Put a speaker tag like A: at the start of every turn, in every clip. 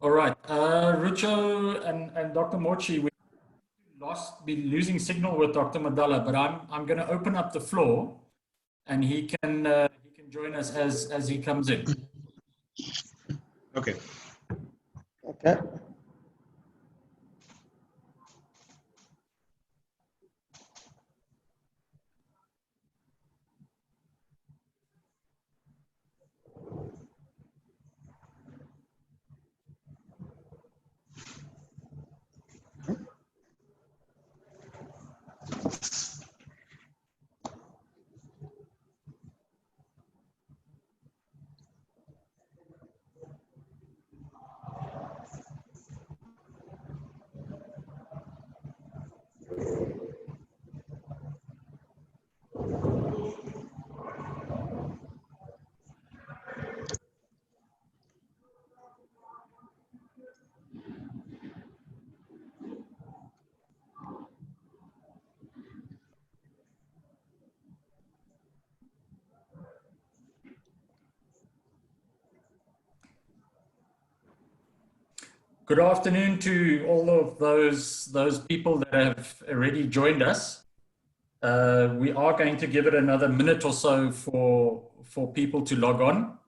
A: All right, Rucho and Dr. Mmochi, we be losing signal with Dr. Madala, but I'm going to open up the floor, and he can join us as he comes in.
B: Okay.
C: Okay.
A: Good afternoon to all of those people that have already joined us. We are going to give it another minute or so for people to log on.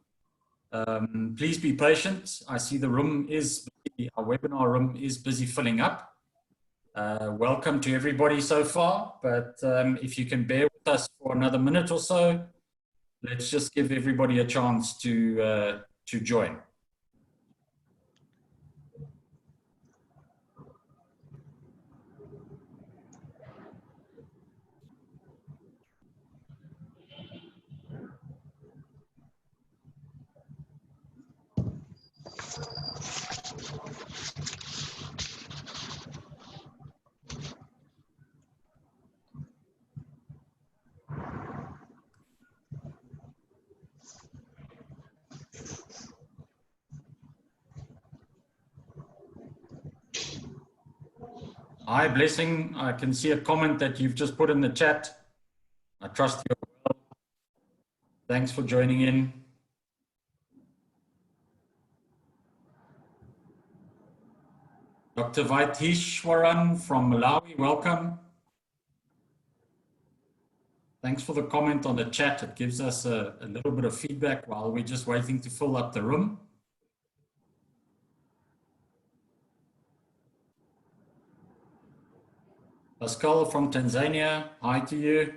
A: Please be patient. I see the room is busy, our webinar room is busy filling up. Welcome to everybody so far, but if you can bear with us for another minute or so, let's just give everybody a chance to join. Hi, Blessing. I can see a comment that you've just put in the chat. I trust you're well. Thanks for joining in. Dr. Vaitishwaran from Malawi, welcome. Thanks for the comment on the chat. It gives us a little bit of feedback while we're just waiting to fill up the room. Pascal from Tanzania, hi to you.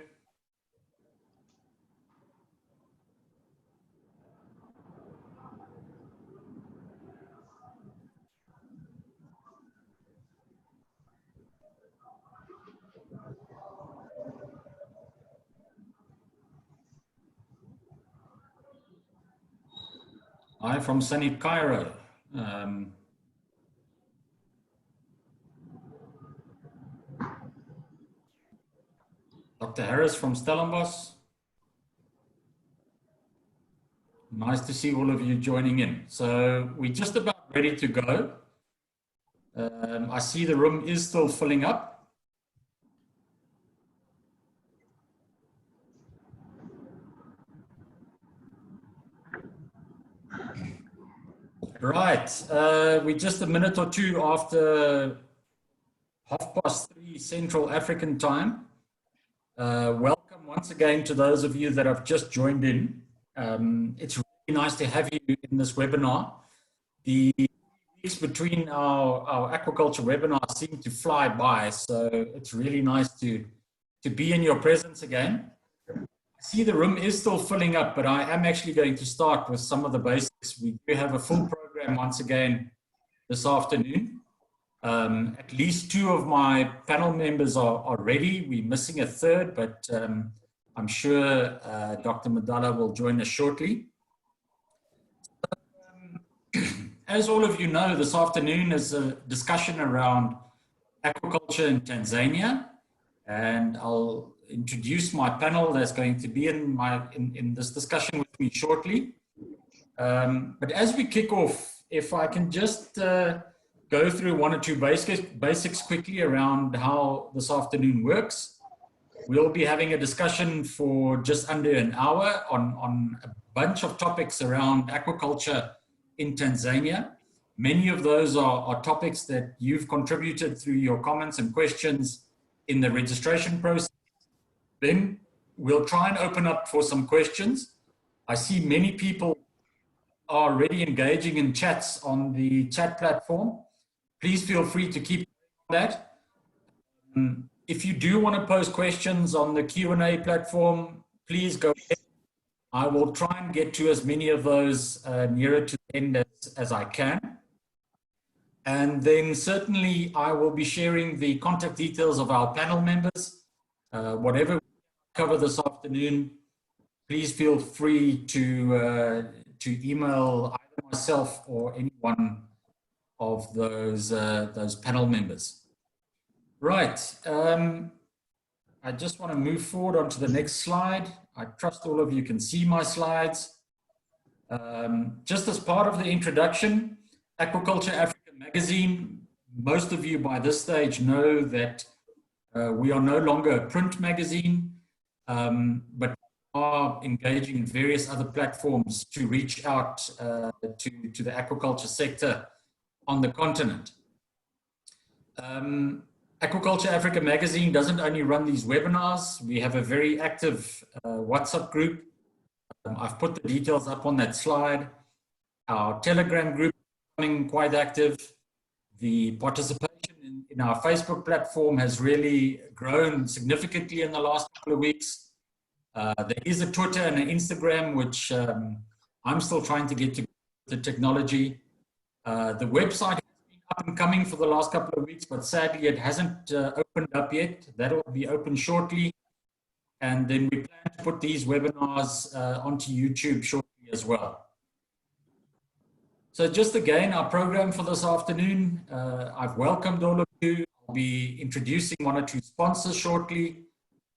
A: Hi from sunny Cairo. Dr. Harris from Stellenbosch. Nice to see all of you joining in. So we're just about ready to go. I see the room is still filling up. Right, we're just a minute or two after 3:30 Central African time. Welcome once again to those of you that have just joined in. It's really nice to have you in this webinar. The weeks between our aquaculture webinars seem to fly by, so it's really nice to be in your presence again. I see the room is still filling up, but I am actually going to start with some of the basics. We do have a full program once again this afternoon. At least two of my panel members are ready. We're missing a third, but I'm sure Dr. Madala will join us shortly. As all of you know, this afternoon is a discussion around aquaculture in Tanzania, and I'll introduce my panel that's going to be in this discussion with me shortly. But as we kick off, if I can just go through one or two basics quickly around how this afternoon works. We'll be having a discussion for just under an hour on a bunch of topics around aquaculture in Tanzania. Many of those are topics that you've contributed through your comments and questions in the registration process. Then we'll try and open up for some questions. I see many people are already engaging in chats on the chat platform. Please feel free to keep that. If you do want to post questions on the Q&A platform, please go ahead. I will try and get to as many of those nearer to the end as I can. And then certainly I will be sharing the contact details of our panel members. Whatever we cover this afternoon, please feel free to email either myself or any one of those panel members. Right. I just want to move forward onto the next slide. I trust all of you can see my slides. Just as part of the introduction, Aquaculture Africa magazine, most of you by this stage know that we are no longer a print magazine, but are engaging in various other platforms to reach out to the aquaculture sector on the continent. Aquaculture Africa magazine doesn't only run these webinars. We have a very active WhatsApp group. I've put the details up on that slide. Our Telegram group is becoming quite active. The participation in our Facebook platform has really grown significantly in the last couple of weeks. There is a Twitter and an Instagram, which I'm still trying to get to the technology. The website up and coming for the last couple of weeks, but sadly it hasn't opened up yet. That'll be open shortly. And then we plan to put these webinars onto YouTube shortly as well. So just again, our program for this afternoon, I've welcomed all of you. I'll be introducing one or two sponsors shortly,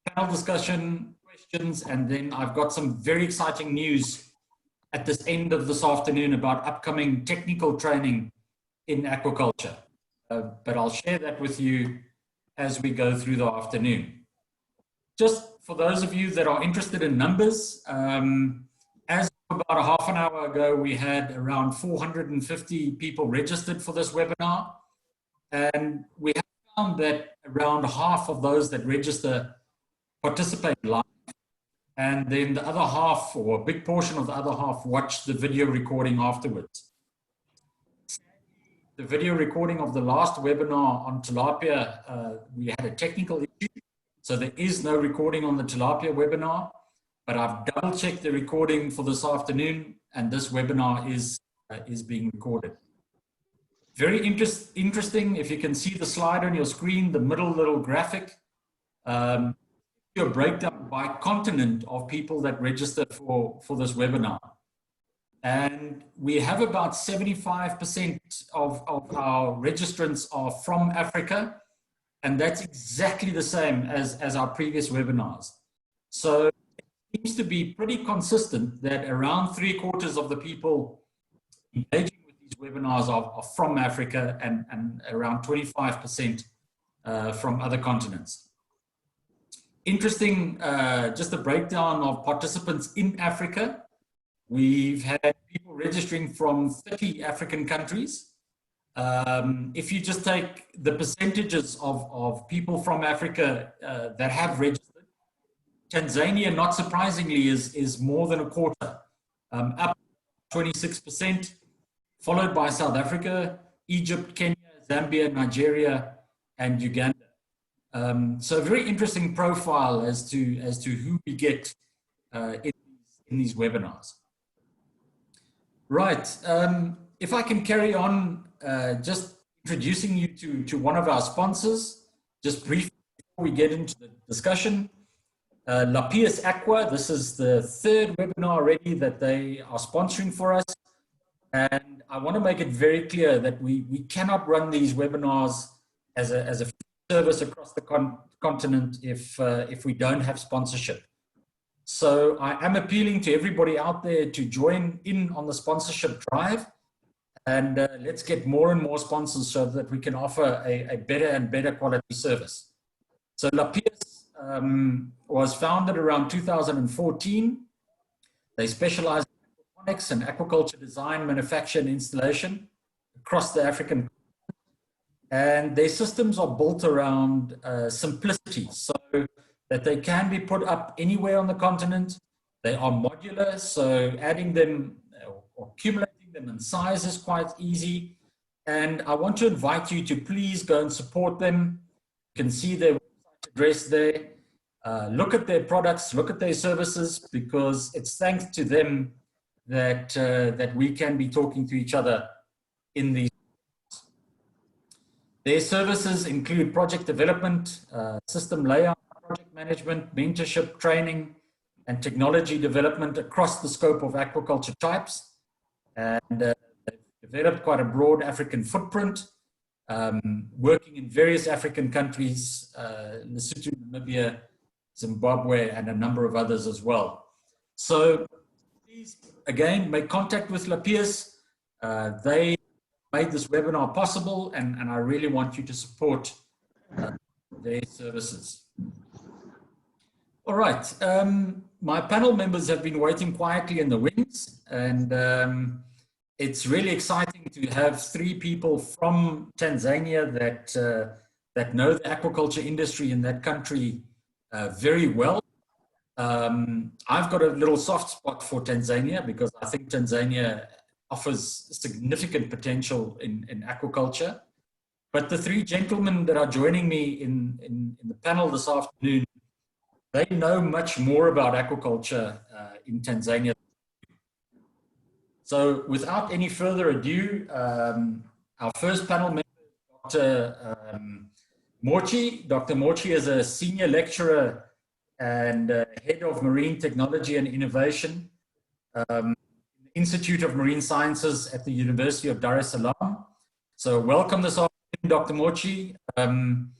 A: panel discussion, questions, and then I've got some very exciting news at this end of this afternoon about upcoming technical training in aquaculture, but I'll share that with you as we go through the afternoon. Just for those of you that are interested in numbers, as about a half an hour ago, we had around 450 people registered for this webinar, and we have found that around half of those that register participate live, and then the other half, or a big portion of the other half, watch the video recording afterwards. The video recording of the last webinar on tilapia, we had a technical issue, so there is no recording on the tilapia webinar, but I've double checked the recording for this afternoon, and this webinar is being recorded. Very interesting, if you can see the slide on your screen, the middle little graphic, a breakdown by continent of people that register for this webinar. And we have about 75% of our registrants are from Africa, and that's exactly the same as our previous webinars. So it seems to be pretty consistent that around 3/4 of the people engaging with these webinars are from Africa, and around 25% from other continents. Interesting, just a breakdown of participants in Africa. We've had people registering from 30 African countries. If you just take the percentages of people from Africa that have registered, Tanzania, not surprisingly, is more than a quarter, up 26%, followed by South Africa, Egypt, Kenya, Zambia, Nigeria, and Uganda. So a very interesting profile as to who we get in these webinars. Right, if I can carry on, just introducing you to one of our sponsors, just briefly before we get into the discussion. Lapius Aqua, this is the third webinar already that they are sponsoring for us. And I want to make it very clear that we cannot run these webinars as a service across the continent if we don't have sponsorship. So I am appealing to everybody out there to join in on the sponsorship drive, and let's get more and more sponsors so that we can offer a better and better quality service. So Lapius was founded around 2014. They specialize in aquaponics and aquaculture design, manufacture, and installation across the African, and their systems are built around simplicity, so that they can be put up anywhere on the continent. They are modular, so adding them or accumulating them in size is quite easy. And I want to invite you to please go and support them. You can see their website address there. Look at their products, look at their services, because it's thanks to them that, that we can be talking to each other in these. Their services include project development, system layout, project management, mentorship, training, and technology development across the scope of aquaculture types. And they've developed quite a broad African footprint, working in various African countries, Lesotho, Namibia, Zimbabwe, and a number of others as well. So please, again, make contact with Lapias. They made this webinar possible, and I really want you to support their services. All right, my panel members have been waiting quietly in the wings, and it's really exciting to have 3 people from Tanzania that know the aquaculture industry in that country very well. I've got a little soft spot for Tanzania because I think Tanzania offers significant potential in aquaculture. But the 3 gentlemen that are joining me in the panel this afternoon, they know much more about aquaculture in Tanzania. So without any further ado, our first panel member, Dr. Mmochi. Dr. Mmochi is a senior lecturer and head of marine technology and innovation, Institute of Marine Sciences at the University of Dar es Salaam. So welcome this afternoon, Dr. Mmochi. Can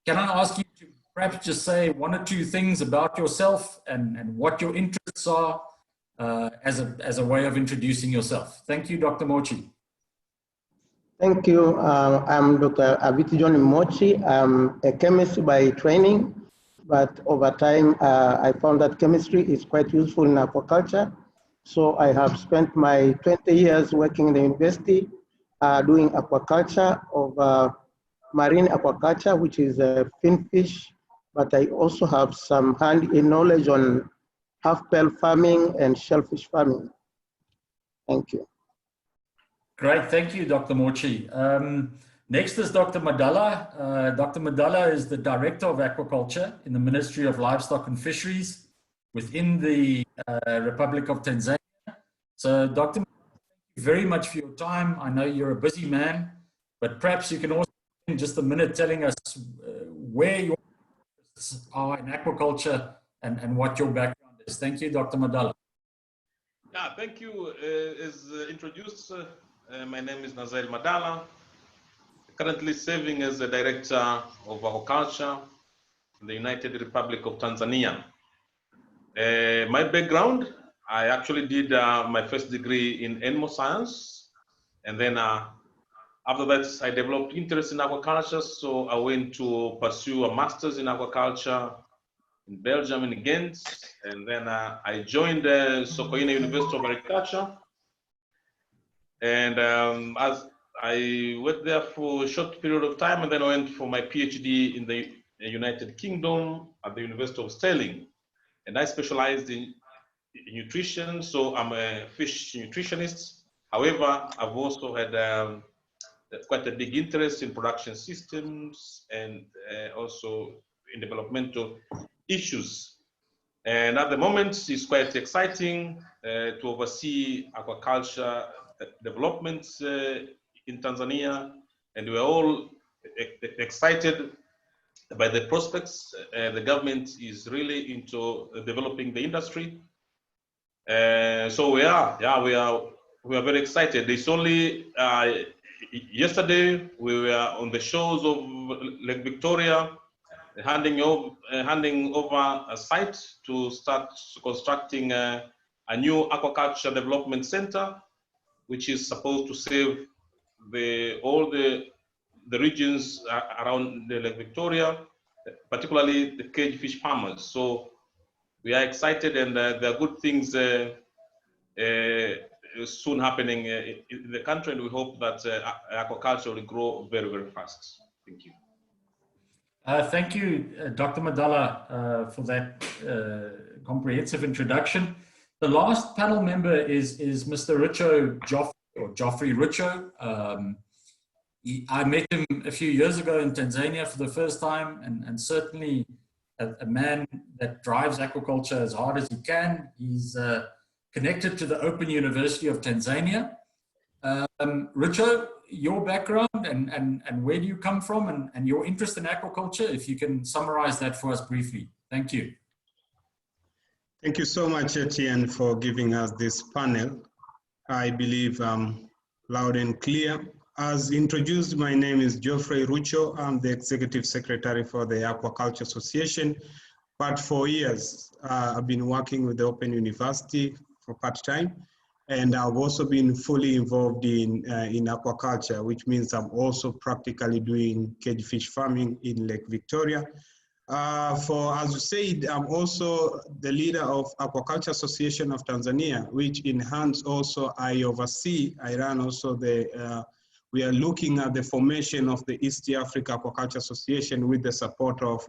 A: I ask you to perhaps just say 1 or 2 things about yourself and what your interests are as a way of introducing yourself? Thank you, Dr. Mmochi.
C: Thank you. I'm Dr. John Mmochi. I'm a chemist by training, but over time I found that chemistry is quite useful in aquaculture. So I have spent my 20 years working in the university doing aquaculture of marine aquaculture, which is finfish, but I also have some hand-in knowledge on half-pell farming and shellfish farming. Thank you.
A: Great, thank you, Dr. Mmochi. Next is Dr. Madala. Dr. Madala is the Director of Aquaculture in the Ministry of Livestock and Fisheries within the Republic of Tanzania. So, Dr. Madala, thank you very much for your time. I know you're a busy man, but perhaps you can also spend just a minute telling us where your interests are in aquaculture and what your background is. Thank you, Dr. Madala.
B: Yeah, thank you. As introduced, my name is Nazael Madala, currently serving as the Director of Aquaculture in the United Republic of Tanzania. My background, I actually did my first degree in animal science, and then after that I developed interest in aquaculture, so I went to pursue a master's in aquaculture in Belgium in Ghent, and then I joined Sokoine University of Agriculture, and as I worked there for a short period of time, and then I went for my PhD in the United Kingdom at the University of Stirling, and I specialized in nutrition, so I'm a fish nutritionist. However, I've also had quite a big interest in production systems and also in developmental issues. And at the moment, it's quite exciting to oversee aquaculture developments in Tanzania, and we're all excited by the prospects. The government is really into developing the industry. So we are very excited. It's only yesterday we were on the shores of Lake Victoria, handing over a site to start constructing a new aquaculture development center, which is supposed to serve all the regions around the Lake Victoria, particularly the cage fish farmers. So we are excited, and there are good things soon happening in the country, and we hope that aquaculture will grow very, very fast. Thank you.
A: Thank you, Dr. Madala, for that comprehensive introduction. The last panel member is Mr. Richo Geoffrey Richo. I met him a few years ago in Tanzania for the first time, and certainly a man that drives aquaculture as hard as he can. He's connected to the Open University of Tanzania. Richo, your background and where do you come from, and your interest in aquaculture, if you can summarize that for us briefly. Thank you.
D: Thank you so much, Etienne, for giving us this panel. I believe loud and clear. As introduced, my name is Geoffrey Rucho. I'm the Executive Secretary for the Aquaculture Association. But for years, I've been working with the Open University for part-time, and I've also been fully involved in aquaculture, which means I'm also practically doing cage fish farming in Lake Victoria. As you said, I'm also the leader of Aquaculture Association of Tanzania, which in hands also I oversee. I run also we are looking at the formation of the East Africa Aquaculture Association with the support of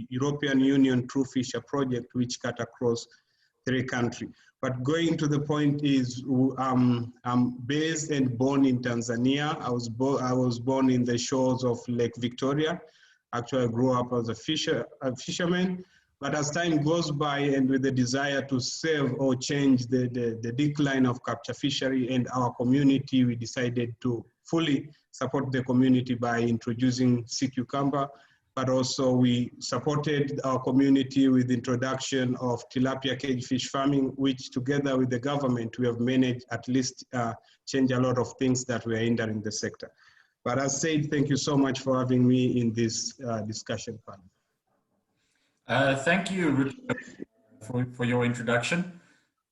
D: European Union True Fisher Project, which cut across 3 countries. But going to the point is, I'm based and born in Tanzania. I was born in the shores of Lake Victoria. Actually, I grew up as a fisherman. But as time goes by, and with the desire to save or change the decline of capture fishery and our community, we decided to fully support the community by introducing sea cucumber. But also we supported our community with the introduction of tilapia cage fish farming, which together with the government, we have managed at least change a lot of things that were hindering the sector. But as said, thank you so much for having me in this discussion panel.
A: Thank you, Richard, for your introduction.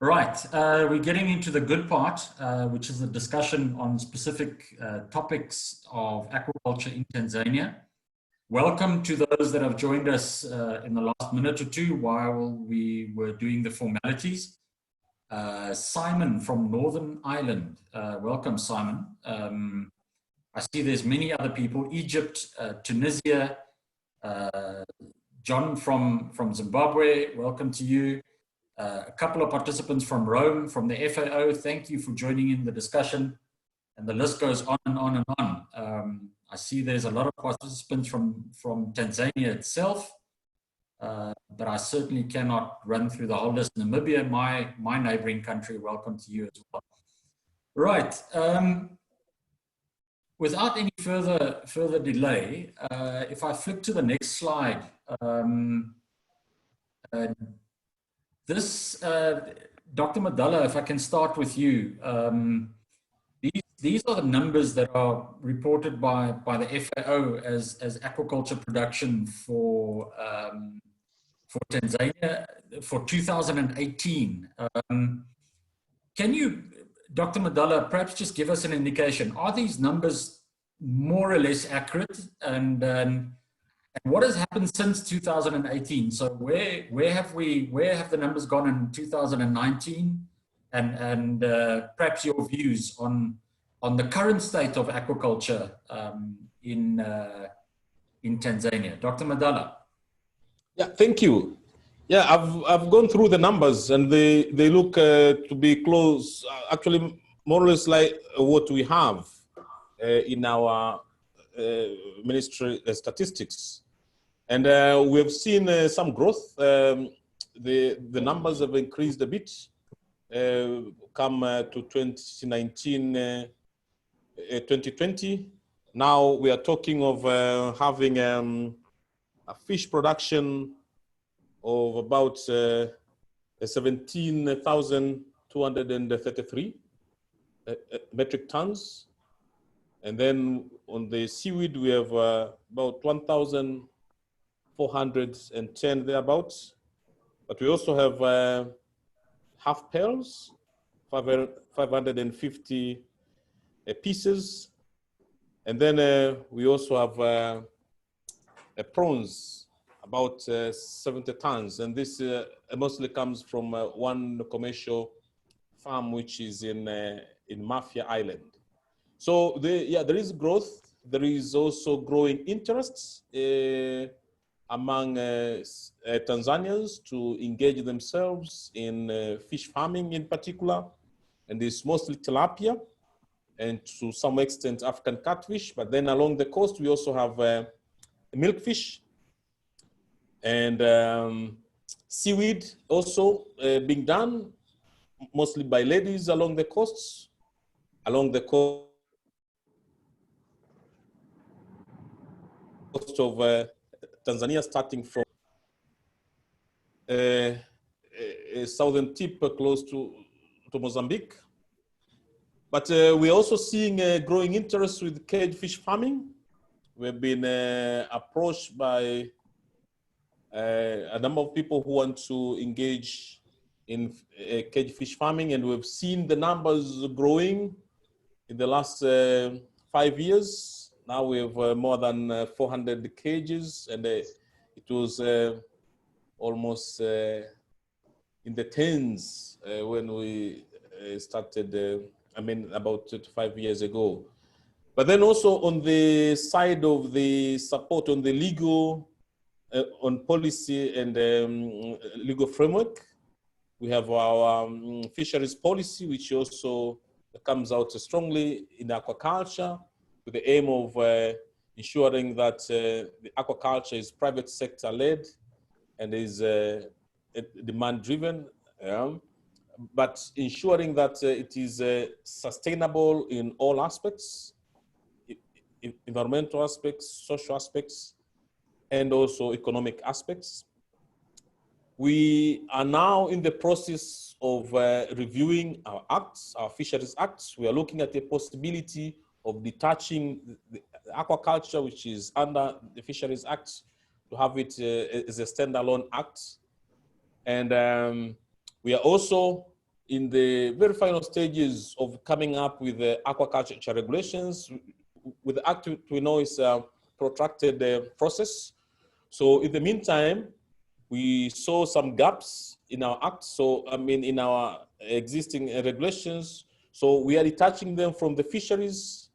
A: Right, we're getting into the good part, which is the discussion on specific topics of aquaculture in Tanzania. Welcome to those that have joined us in the last minute or two while we were doing the formalities. Simon from Northern Ireland, welcome Simon. I see there's many other people, Egypt, Tunisia, John from Zimbabwe, welcome to you. A couple of participants from Rome, from the FAO, thank you for joining in the discussion. And the list goes on and on and on. I see there's a lot of participants from Tanzania itself, but I certainly cannot run through the whole list. Namibia, my neighboring country, welcome to you as well. Right, without any further delay, if I flick to the next slide, Dr. Madala, if I can start with you. These are the numbers that are reported by the FAO as aquaculture production for Tanzania for 2018. Can you, Dr. Madala, perhaps just give us an indication? Are these numbers more or less accurate? And what has happened since 2018? So where have the numbers gone in 2019? And perhaps your views on the current state of aquaculture in Tanzania. Dr. Madala.
B: Yeah, thank you. Yeah, I've gone through the numbers and they look to be close, actually more or less like what we have in our ministry statistics. And we have seen some growth. The numbers have increased a bit. Come to 2019, 2020. Now we are talking of having a fish production of about 17,233 metric tons. And then on the seaweed, we have about 1,410 thereabouts. But we also have half pearls, 550 pieces. And then we also have prawns, about 70 tons. And this mostly comes from one commercial farm, which is in Mafia Island. So there is growth. There is also growing interest among Tanzanians to engage themselves in fish farming in particular, and it's mostly tilapia and to some extent African catfish. But then along the coast, we also have milkfish and seaweed also being done mostly by ladies along the coasts, along the coast of Tanzania, starting from a southern tip close to Mozambique. But we're also seeing a growing interest with cage fish farming. We've been approached by a number of people who want to engage in cage fish farming, and we've seen the numbers growing in the last 5 years. Now we have more than 400 cages, and it was almost in the tens when we started, about 5 years ago. But then also on the side of the support on the legal, on policy and legal framework, we have our fisheries policy, which also comes out strongly in aquaculture with the aim of ensuring that the aquaculture is private sector led and is demand driven, but ensuring that it is sustainable in all aspects, environmental aspects, social aspects, and also economic aspects. We are now in the process of reviewing our acts, our fisheries acts. We are looking at the possibility of detaching the aquaculture, which is under the fisheries act, to have it as a standalone act. And we are also in the very final stages of coming up with the aquaculture regulations. With the act, we know it's a protracted process. So in the meantime, we saw some gaps in our act. So, in our existing regulations. So we are detaching them from the fisheries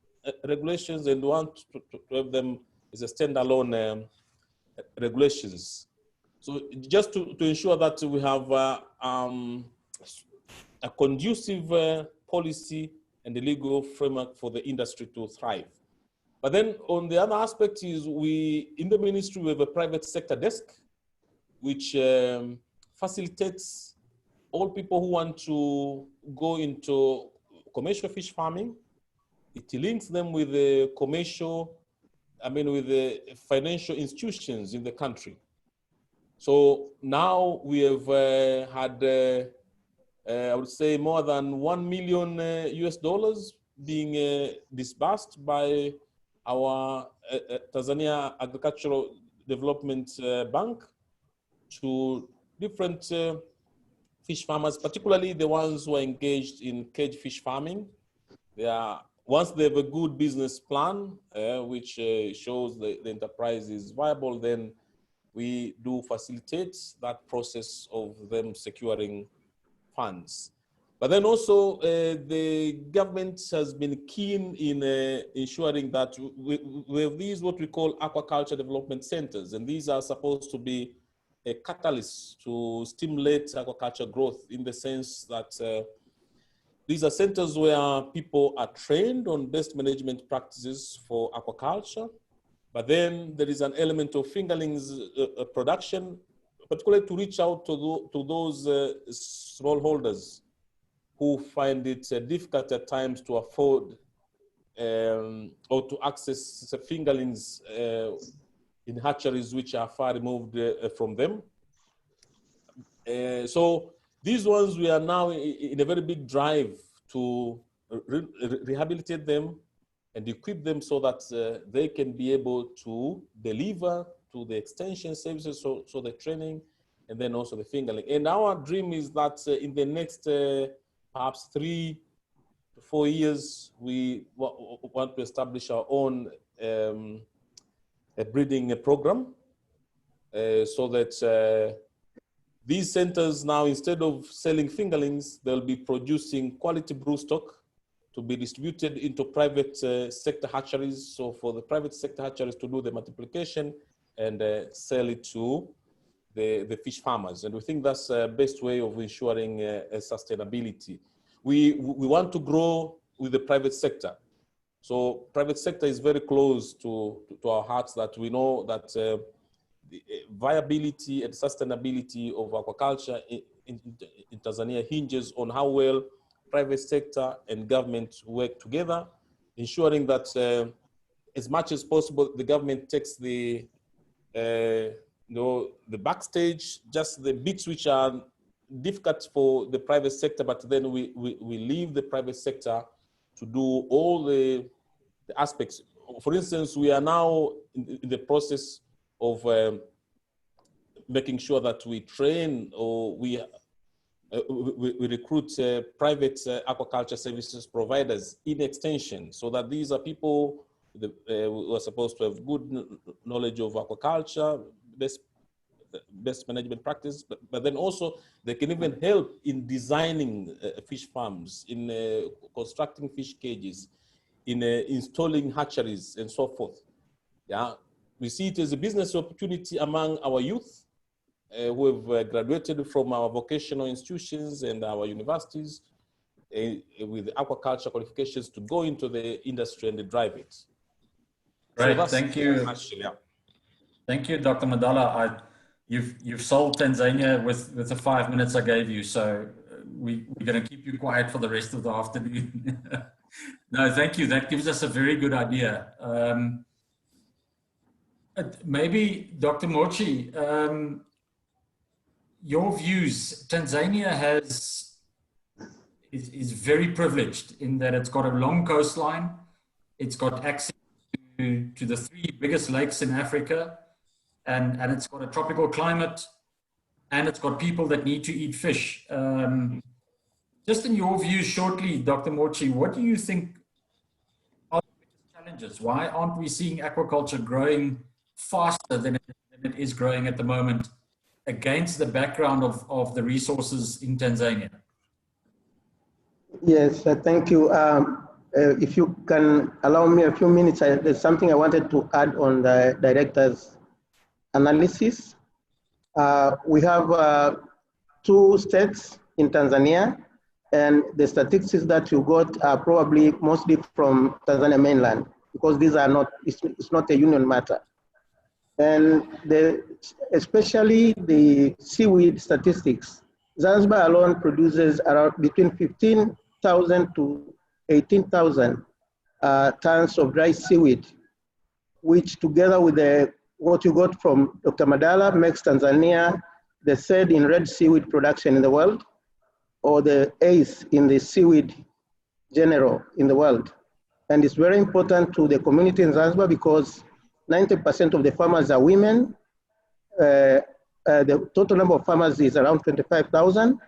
B: regulations and want to have them as a standalone regulations. So just to ensure that we have a conducive policy and a legal framework for the industry to thrive. But then on the other aspect is in the ministry, we have a private sector desk, which facilitates all people who want to go into commercial fish farming. It links them with the with the financial institutions in the country. So now we have had, I would say, more than $1 million US being disbursed by our Tanzania Agricultural Development Bank to different fish farmers, particularly the ones who are engaged in cage fish farming. Once they have a good business plan, which shows the enterprise is viable, then we do facilitate that process of them securing funds. But then also the government has been keen in ensuring that we have these what we call aquaculture development centers, and these are supposed to be a catalyst to stimulate aquaculture growth, in the sense that these are centers where people are trained on best management practices for aquaculture, but then there is an element of fingerlings production, particularly to reach out to those smallholders who find it difficult at times to afford or to access fingerlings in hatcheries which are far removed from them. So these ones, we are now in a very big drive to rehabilitate them and equip them so that they can be able to deliver to the extension services, so the training, and then also the fingerling. And our dream is that in the next perhaps 3 to 4 years, we want to establish our own breeding program so that These centers now, instead of selling fingerlings, they'll be producing quality broodstock to be distributed into private sector hatcheries. So for the private sector hatcheries to do the multiplication and sell it to the fish farmers. And we think that's the best way of ensuring sustainability. We want to grow with the private sector. So private sector is very close to our hearts, that we know that the viability and sustainability of aquaculture in Tanzania hinges on how well private sector and government work together, ensuring that as much as possible, the government takes the the backstage, just the bits which are difficult for the private sector, but then we leave the private sector to do all the aspects. For instance, we are now in the process of making sure that we train or we recruit private aquaculture services providers in extension, so that these are people who are supposed to have good knowledge of aquaculture, best management practice, but then also they can even help in designing fish farms, in constructing fish cages, in installing hatcheries and so forth. Yeah, we see it as a business opportunity among our youth who have graduated from our vocational institutions and our universities with aquaculture qualifications to go into the industry and drive it.
A: Great,
B: So
A: thank you.
B: Yeah.
A: Thank you, Dr. Madala. You've sold Tanzania with the 5 minutes I gave you, so we're going to keep you quiet for the rest of the afternoon. No, thank you. That gives us a very good idea. Maybe, Dr. Mmochi, your views. Tanzania is very privileged in that it's got a long coastline, it's got access to the 3 biggest lakes in Africa, and it's got a tropical climate, and it's got people that need to eat fish. Just in your views shortly, Dr. Mmochi, what do you think are the biggest challenges? Why aren't we seeing aquaculture growing faster than it is growing at the moment against the background of the resources in Tanzania?
C: Yes, thank you. If you can allow me a few minutes, there's something I wanted to add on the director's analysis. We have 2 states in Tanzania, and the statistics that you got are probably mostly from Tanzania mainland, because these are not, it's not a union matter. And especially the seaweed statistics, Zanzibar alone produces around between 15,000 to 18,000 tons of dry seaweed, which together with what you got from Dr. Madala makes Tanzania the 3rd in red seaweed production in the world, or the 8th in the seaweed general in the world. And it's very important to the community in Zanzibar because 90% of the farmers are women. The total number of farmers is around 25,000,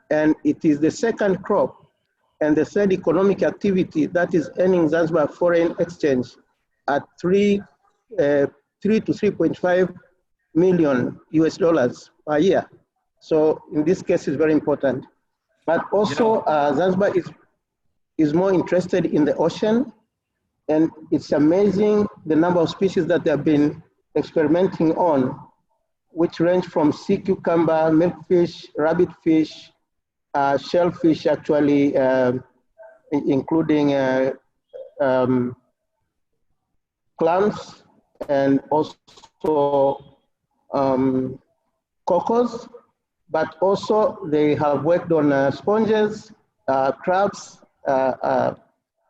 C: and it is the 2nd crop and the 3rd economic activity that is earning Zanzibar foreign exchange at 3 to 3.5 million US dollars per year. So in this case, it's very important. But also Zanzibar is more interested in the ocean, and it's amazing the number of species that they have been experimenting on, which range from sea cucumber, milkfish, rabbitfish, shellfish actually, including clams, and also cocos, but also they have worked on sponges, crabs,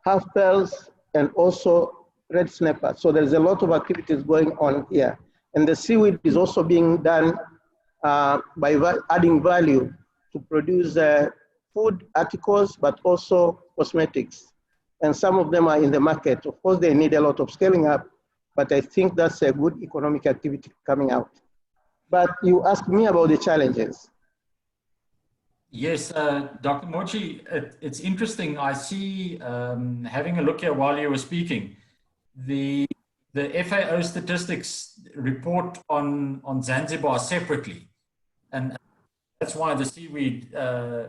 C: half-bells, and also red snapper. So there's a lot of activities going on here. And the seaweed is also being done by adding value to produce food articles, but also cosmetics. And some of them are in the market. Of course, they need a lot of scaling up, but I think that's a good economic activity coming out. But you asked me about the challenges.
A: Yes, Dr. Mmochi, it's interesting. I see, having a look here while you were speaking, the FAO statistics report on Zanzibar separately. And that's why the seaweed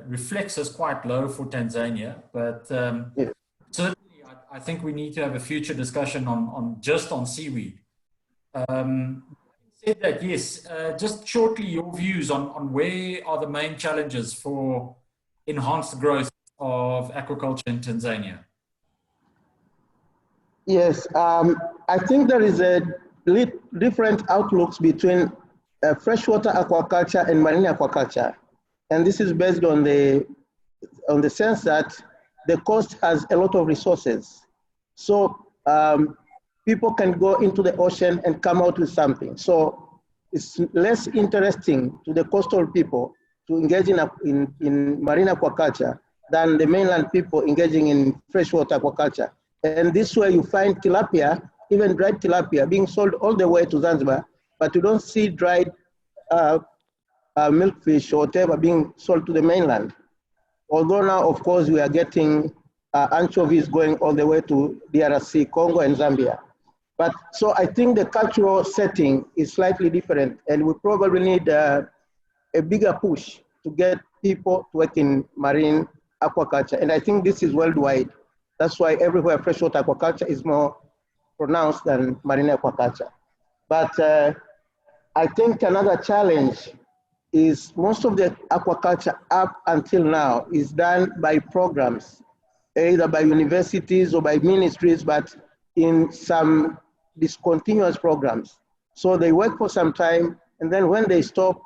A: reflex is quite low for Tanzania. But
C: Yes.
A: certainly, I think we need to have a future discussion on just on seaweed. Said that, yes, just shortly your views on where are the main challenges for enhanced growth of aquaculture in Tanzania.
C: Yes, I think there is a different outlooks between freshwater aquaculture and marine aquaculture. And this is based on the sense that the coast has a lot of resources. So people can go into the ocean and come out with something. So it's less interesting to the coastal people to engage in marine aquaculture than the mainland people engaging in freshwater aquaculture. And this way you find tilapia, even dried tilapia, being sold all the way to Zanzibar, but you don't see dried milkfish or whatever being sold to the mainland. Although now, of course, we are getting anchovies going all the way to DRC, Congo, and Zambia. But so I think the cultural setting is slightly different, and we probably need a bigger push to get people to work in marine aquaculture. And I think this is worldwide. That's why everywhere freshwater aquaculture is more pronounced than marine aquaculture. But I think another challenge is most of the aquaculture up until now is done by programs, either by universities or by ministries, but in some discontinuous programs. So they work for some time, and then when they stop,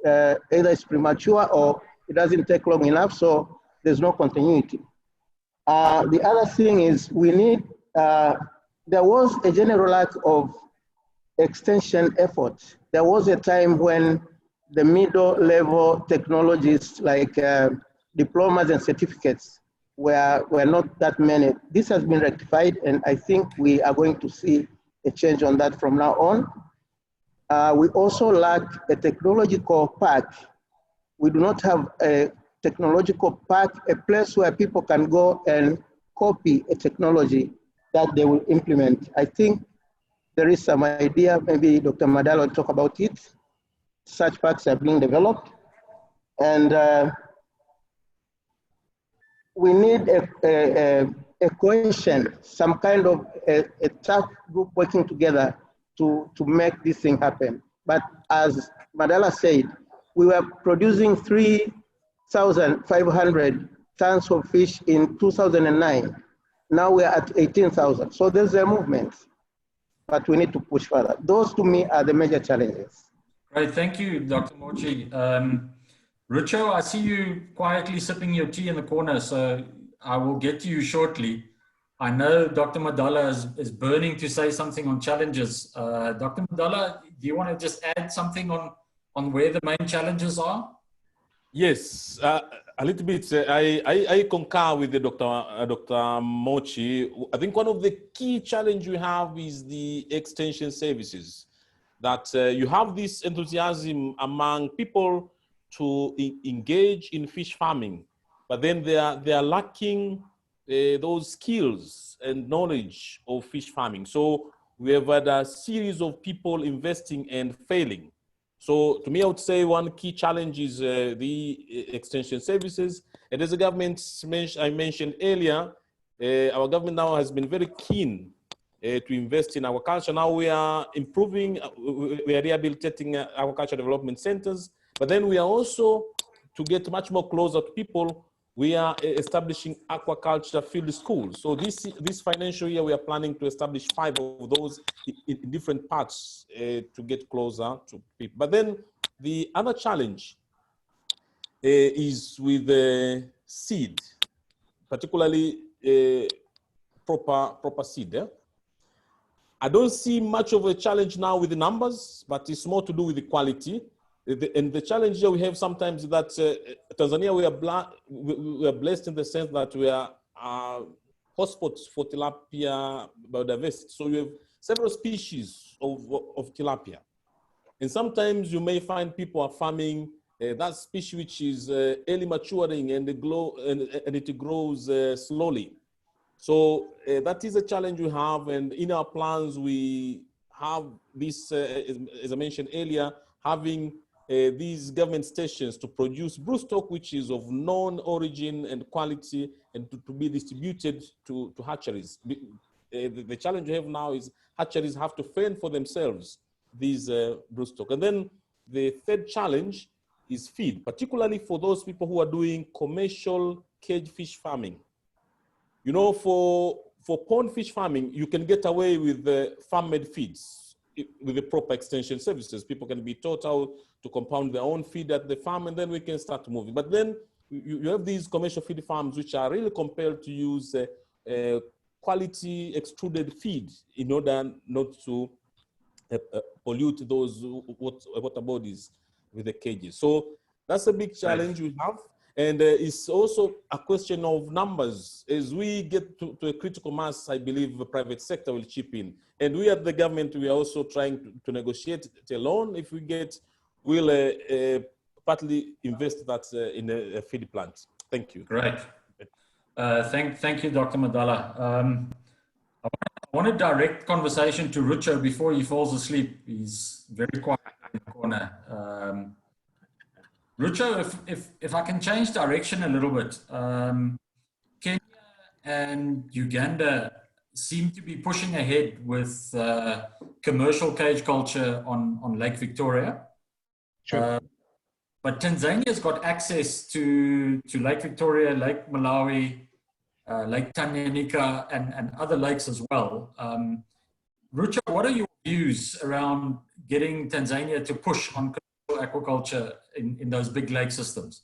C: either it's premature or it doesn't take long enough, so there's no continuity. The other thing is we need, there was a general lack of extension effort. There was a time when the middle level technologies like diplomas and certificates were not that many. This has been rectified, and I think we are going to see a change on that from now on. We also lack a technological park. We do not have a technological park, a place where people can go and copy a technology that they will implement. I think there is some idea, maybe Dr. Madala will talk about it. Such parks are being developed. And we need a cohesion, some kind of a tough group working together to make this thing happen. But as Madala said, we were producing 3,500 tons of fish in 2009. Now we are at 18,000. So there's a movement, but we need to push further. Those to me are the major challenges.
A: Great, thank you, Dr. Mmochi. Rucho, I see you quietly sipping your tea in the corner, so I will get to you shortly. I know Dr. Madala is burning to say something on challenges. Dr. Madala, do you want to just add something on where the main challenges are?
B: Yes, a little bit. I concur with the Dr. Mmochi. I think one of the key challenges we have is the extension services. That you have this enthusiasm among people to engage in fish farming, but then they are lacking those skills and knowledge of fish farming. So we have had a series of people investing and failing. So to me, I would say one key challenge is the extension services. And as the government I mentioned earlier, our government now has been very keen to invest in aquaculture. Now we are improving, we are rehabilitating aquaculture development centers, but then we are also, to get much more closer to people, we are establishing aquaculture field schools. So this financial year, we are planning to establish 5 of those in different parts to get closer to people. But then the other challenge is with the seed, particularly proper seed. Yeah? I don't see much of a challenge now with the numbers, but it's more to do with the quality. And the challenge here we have sometimes is that Tanzania, we are blessed in the sense that we are hotspots for tilapia biodiversity. So you have several species of tilapia. And sometimes you may find people are farming that species which is early maturing and it grows slowly. So that is a challenge we have, and in our plans we have this, as I mentioned earlier, having
E: these government stations to produce broodstock, which is of known origin and quality, and to be distributed to hatcheries. The challenge we have now is hatcheries have to fend for themselves these broodstock. And then the third challenge is feed, particularly for those people who are doing commercial cage fish farming. You know, for pond fish farming, you can get away with the farm-made feeds with the proper extension services. People can be taught how to compound their own feed at the farm, and then we can start moving. But then you have these commercial feed farms which are really compelled to use quality extruded feed in order not to pollute those water bodies with the cages. So that's a big challenge we have. And it's also a question of numbers. As we get to a critical mass, I believe the private sector will chip in. And we at the government, we are also trying to negotiate a loan. If we get, we'll partly invest that in a feed plant. Thank you.
A: Great. Thank you, Dr. Madala. I want to direct conversation to Rucho before he falls asleep. He's very quiet in the corner. Rucho, if I can change direction a little bit, Kenya and Uganda seem to be pushing ahead with commercial cage culture on Lake Victoria.
D: Sure.
A: But Tanzania's got access to Lake Victoria, Lake Malawi, Lake Tanganyika, and other lakes as well. Rucho, what are your views around getting Tanzania to push on aquaculture in those big lake systems?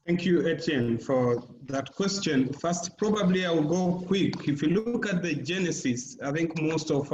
D: Thank you, Etienne, for that question. First, probably I will go quick. If you look at the genesis, I think most of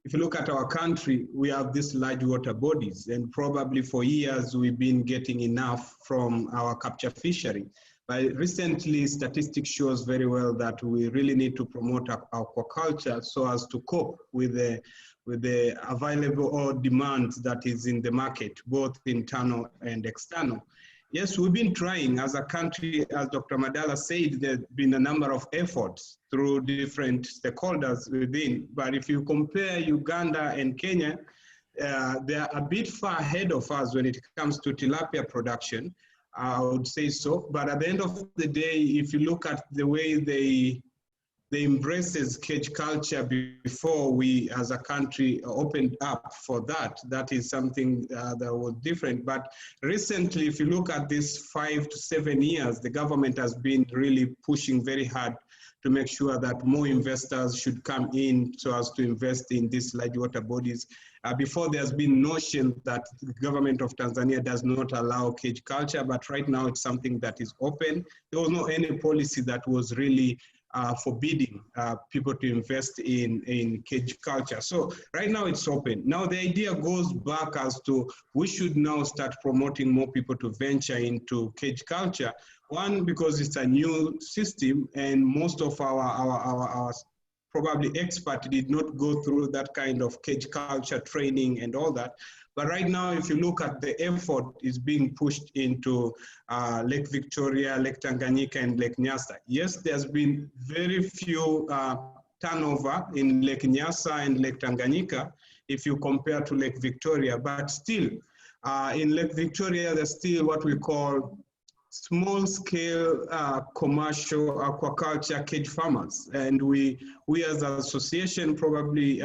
D: if you look at our country, we have these large water bodies, and probably for years we've been getting enough from our capture fishery. But recently, statistics shows very well that we really need to promote aquaculture so as to cope with the available or demand that is in the market, both internal and external. Yes, we've been trying as a country, as Dr. Madala said, there's been a number of efforts through different stakeholders within. But if you compare Uganda and Kenya, they are a bit far ahead of us when it comes to tilapia production. I would say so. But at the end of the day, if you look at the way they embraces cage culture before we as a country opened up for that, that is something that was different. But recently, if you look at this 5 to 7 years, the government has been really pushing very hard to make sure that more investors should come in so as to invest in these large water bodies. Before, there's been notion that the government of Tanzania does not allow cage culture, but right now it's something that is open. There was no any policy that was really forbidding people to invest in cage culture. So right now it's open. Now the idea goes back as to we should now start promoting more people to venture into cage culture. One, because it's a new system and most of our probably expert did not go through that kind of cage culture training and all that. But right now, if you look at the effort is being pushed into Lake Victoria, Lake Tanganyika, and Lake Nyasa. Yes, there's been very few turnover in Lake Nyasa and Lake Tanganyika if you compare to Lake Victoria, but still in Lake Victoria, there's still what we call small-scale commercial aquaculture cage farmers, and we as an association, probably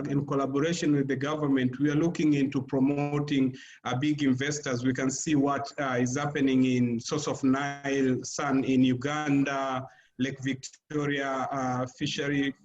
D: in collaboration with the government, we are looking into promoting big investors. We can see what is happening in Source of Nile Sun in Uganda, Lake Victoria fishery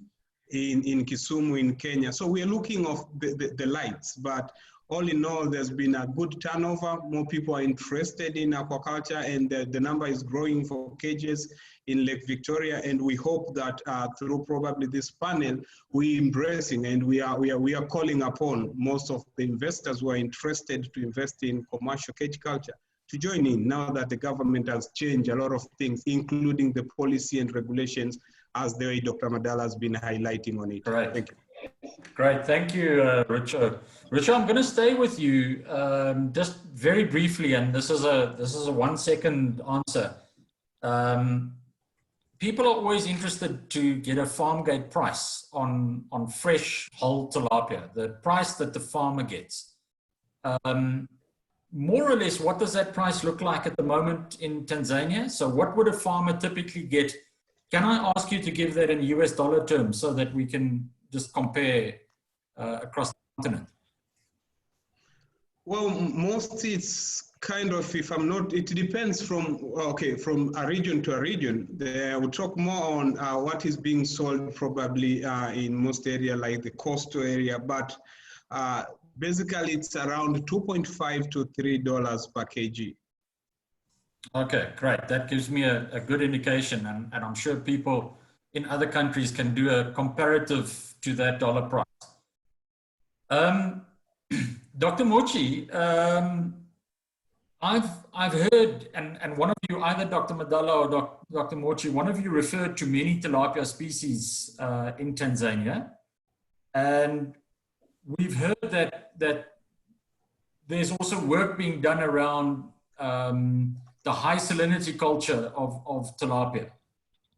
D: in Kisumu in Kenya. So we are looking of the lights, but all in all, there's been a good turnover. More people are interested in aquaculture, and the number is growing for cages in Lake Victoria. And we hope that through probably this panel, we're embracing and we are calling upon most of the investors who are interested to invest in commercial cage culture to join in now that the government has changed a lot of things, including the policy and regulations, as the way Dr. Madala has been highlighting on it.
A: Right.
D: Thank you.
A: Great, thank you, Richo. Richo, I'm going to stay with you just very briefly, and this is a 1 second answer. People are always interested to get a farm gate price on fresh whole tilapia, the price that the farmer gets. more or less, what does that price look like at the moment in Tanzania? So what would a farmer typically get? Can I ask you to give that in US dollar terms so that we can just compare across the continent?
D: Well, mostly it's kind of, if I'm not, it depends from, okay, from a region to a region. We'll talk more on what is being sold probably in most area like the coastal area, but basically it's around $2.5 to $3 per kg.
A: Okay, great. That gives me a good indication, and I'm sure people in other countries can do a comparative to that dollar price. Dr. Mmochi, I've heard, and one of you, either Dr. Madala or Dr. Mmochi, one of you referred to many tilapia species in Tanzania, and we've heard that there's also work being done around the high salinity culture of tilapia.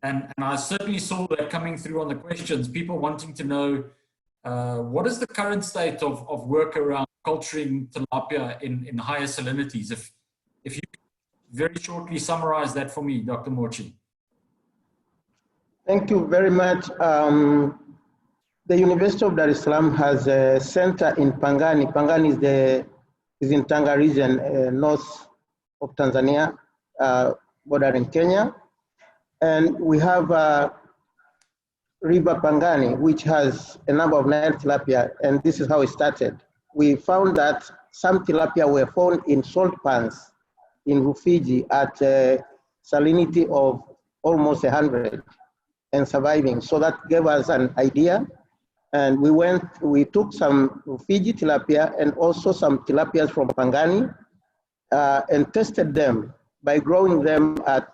A: And I certainly saw that coming through on the questions, people wanting to know what is the current state of work around culturing tilapia in higher salinities? If you could very shortly summarize that for me, Dr. Mmochi.
C: Thank you very much. The University of Dar es Salaam has a center in Pangani. Pangani is in Tanga region, north of Tanzania, bordering Kenya. And we have River Pangani, which has a number of Nile tilapia, and this is how it started. We found that some tilapia were found in salt pans in Rufiji at a salinity of almost 100 and surviving. So that gave us an idea. And we took some Rufiji tilapia and also some tilapias from Pangani and tested them by growing them at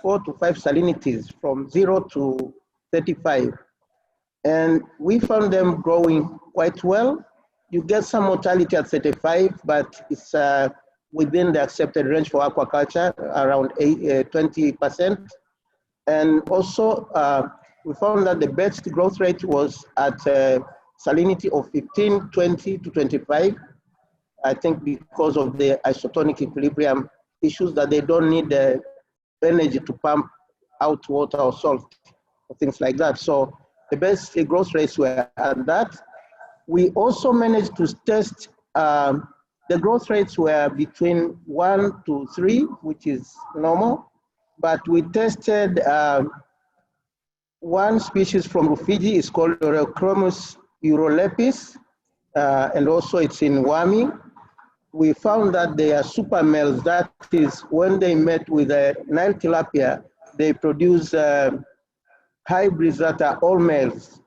C: 4 to 5 salinities from 0 to 35. And we found them growing quite well. You get some mortality at 35, but it's within the accepted range for aquaculture, around 20%. And also, we found that the best growth rate was at salinity of 15, 20 to 25. I think because of the isotonic equilibrium issues that they don't need the energy to pump out water or salt or things like that. So the best growth rates were at that. We also managed to test, the growth rates were between 1 to 3, which is normal, but we tested one species from Rufiji, it's called Oreochromis eurolepis, and also it's in Wami. We found that they are super males. That is, when they met with a Nile tilapia, they produce hybrids that are all males.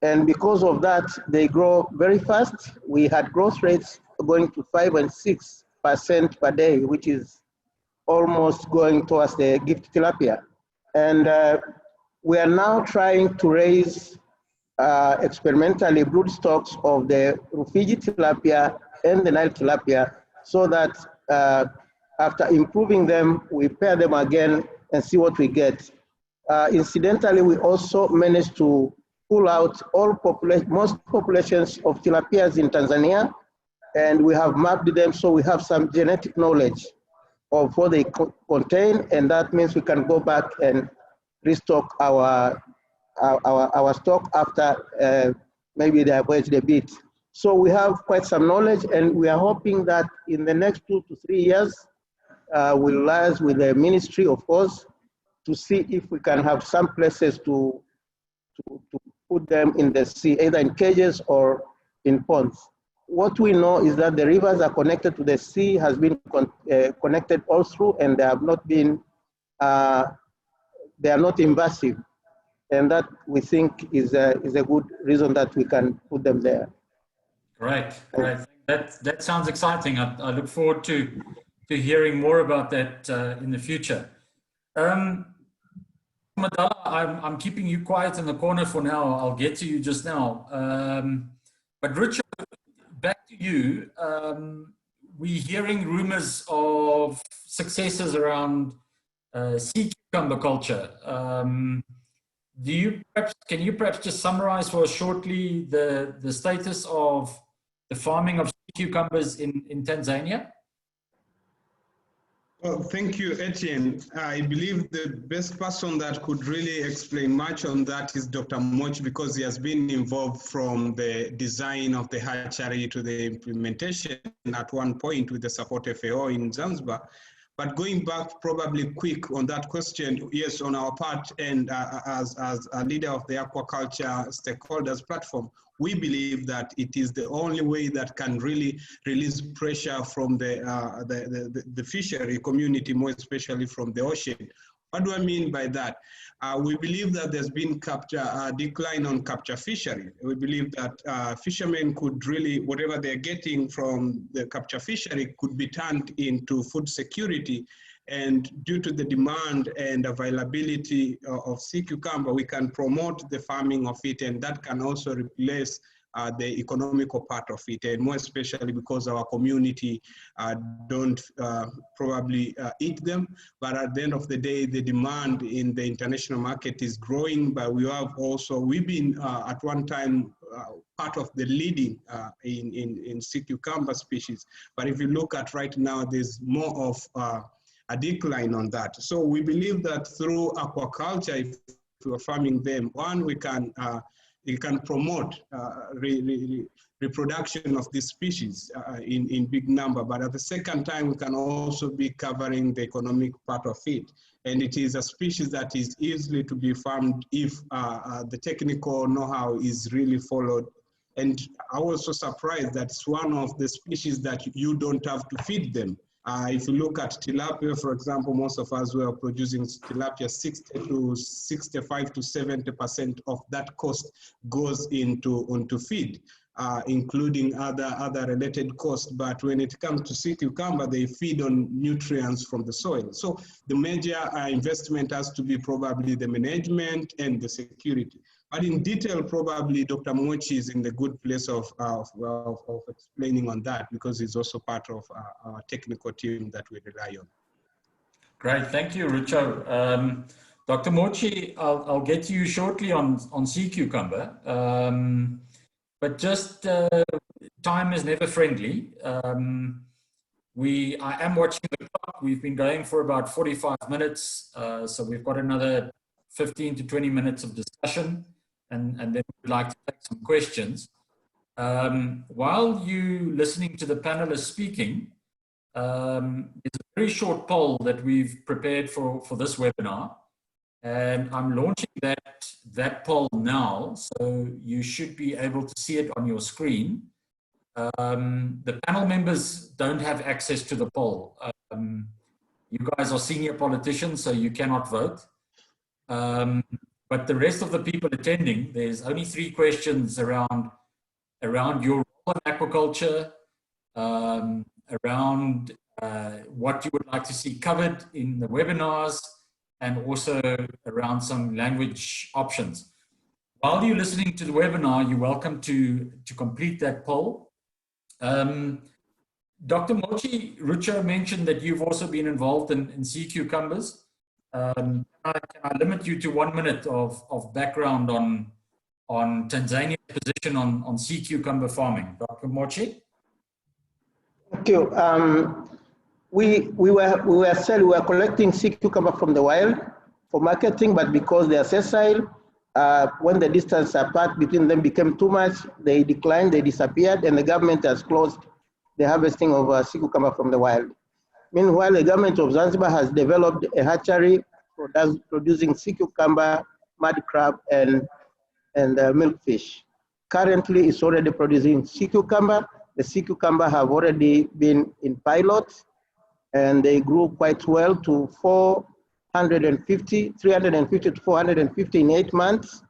C: And because of that, they grow very fast. We had growth rates going to 5 and 6% per day, which is almost going towards the gift tilapia. And we are now trying to raise experimentally brood stocks of the Rufiji tilapia and the Nile tilapia so that after improving them, we pair them again and see what we get. Incidentally, we also managed to pull out most populations of tilapias in Tanzania, and we have mapped them so we have some genetic knowledge of what they contain, and that means we can go back and restock our stock after maybe they have aged a bit. So we have quite some knowledge, and we are hoping that in the next 2 to 3 years, we'll liaise with the ministry, of course, to see if we can have some places to put them in the sea, either in cages or in ponds. What we know is that the rivers are connected to the sea, has been connected all through, and they have not been, they are not invasive. And that we think is a good reason that we can put them there.
A: Great, great. That sounds exciting. I look forward to hearing more about that in the future. Madala, I'm keeping you quiet in the corner for now. I'll get to you just now. But Richard, back to you. We're hearing rumors of successes around sea cucumber culture. Can you perhaps just summarize for us shortly the status of the farming of sea cucumbers in Tanzania?
D: Well, thank you, Etienne. I believe the best person that could really explain much on that is Dr. Mmochi, because he has been involved from the design of the hatchery to the implementation at one point with the support FAO in Zanzibar. But going back probably quick on that question, yes, on our part, and as a leader of the aquaculture stakeholders platform, we believe that it is the only way that can really release pressure from the fishery community, more especially from the ocean. What do I mean by that? We believe that there's been a decline on capture fishery. We believe that fishermen could really, whatever they're getting from the capture fishery could be turned into food security. And due to the demand and availability of sea cucumber, we can promote the farming of it, and that can also replace the economical part of it, and more especially because our community don't probably eat them. But at the end of the day, the demand in the international market is growing. But we have also, we've been at one time part of the leading in sea cucumber species. But if you look at right now, there's more of a decline on that. So we believe that through aquaculture, if we're farming them, one, we can promote reproduction of these species in big number, but at the second time, we can also be covering the economic part of it. And it is a species that is easily to be farmed if the technical know-how is really followed. And I was so surprised that it's one of the species that you don't have to feed them. If you look at tilapia, for example, most of us were producing tilapia, 60 to 65 to 70% of that cost goes into feed, including other related costs. But when it comes to sea cucumber, they feed on nutrients from the soil. So the major investment has to be probably the management and the security. But in detail, probably Dr. Mmochi is in the good place of explaining on that, because he's also part of our technical team that we rely on.
A: Great, thank you, Richo. Dr. Mmochi, I'll get to you shortly on sea cucumber, but just time is never friendly. I am watching the clock. We've been going for about 45 minutes, so we've got another 15 to 20 minutes of discussion. And then we'd like to take some questions. While you listening to the panelists speaking, it's a very short poll that we've prepared for this webinar. And I'm launching that poll now, so you should be able to see it on your screen. The panel members don't have access to the poll. You guys are senior politicians, so you cannot vote. But the rest of the people attending, there's only 3 questions around your role in aquaculture, around what you would like to see covered in the webinars, and also around some language options. While you're listening to the webinar, you're welcome to complete that poll. Dr. Mmochi, Richo mentioned that you've also been involved in sea cucumbers. Can I limit you to 1 minute of background on Tanzania's position on sea cucumber farming? Dr. Mmochi?
C: Thank you. We were collecting sea cucumber from the wild for marketing, but because they are sessile, when the distance apart between them became too much, they declined, they disappeared, and the government has closed the harvesting of sea cucumber from the wild. Meanwhile, the government of Zanzibar has developed a hatchery producing sea cucumber, mud crab, and milkfish. Currently, it's already producing sea cucumber. The sea cucumber have already been in pilots, and they grew quite well to 350 to 450 in 8 months,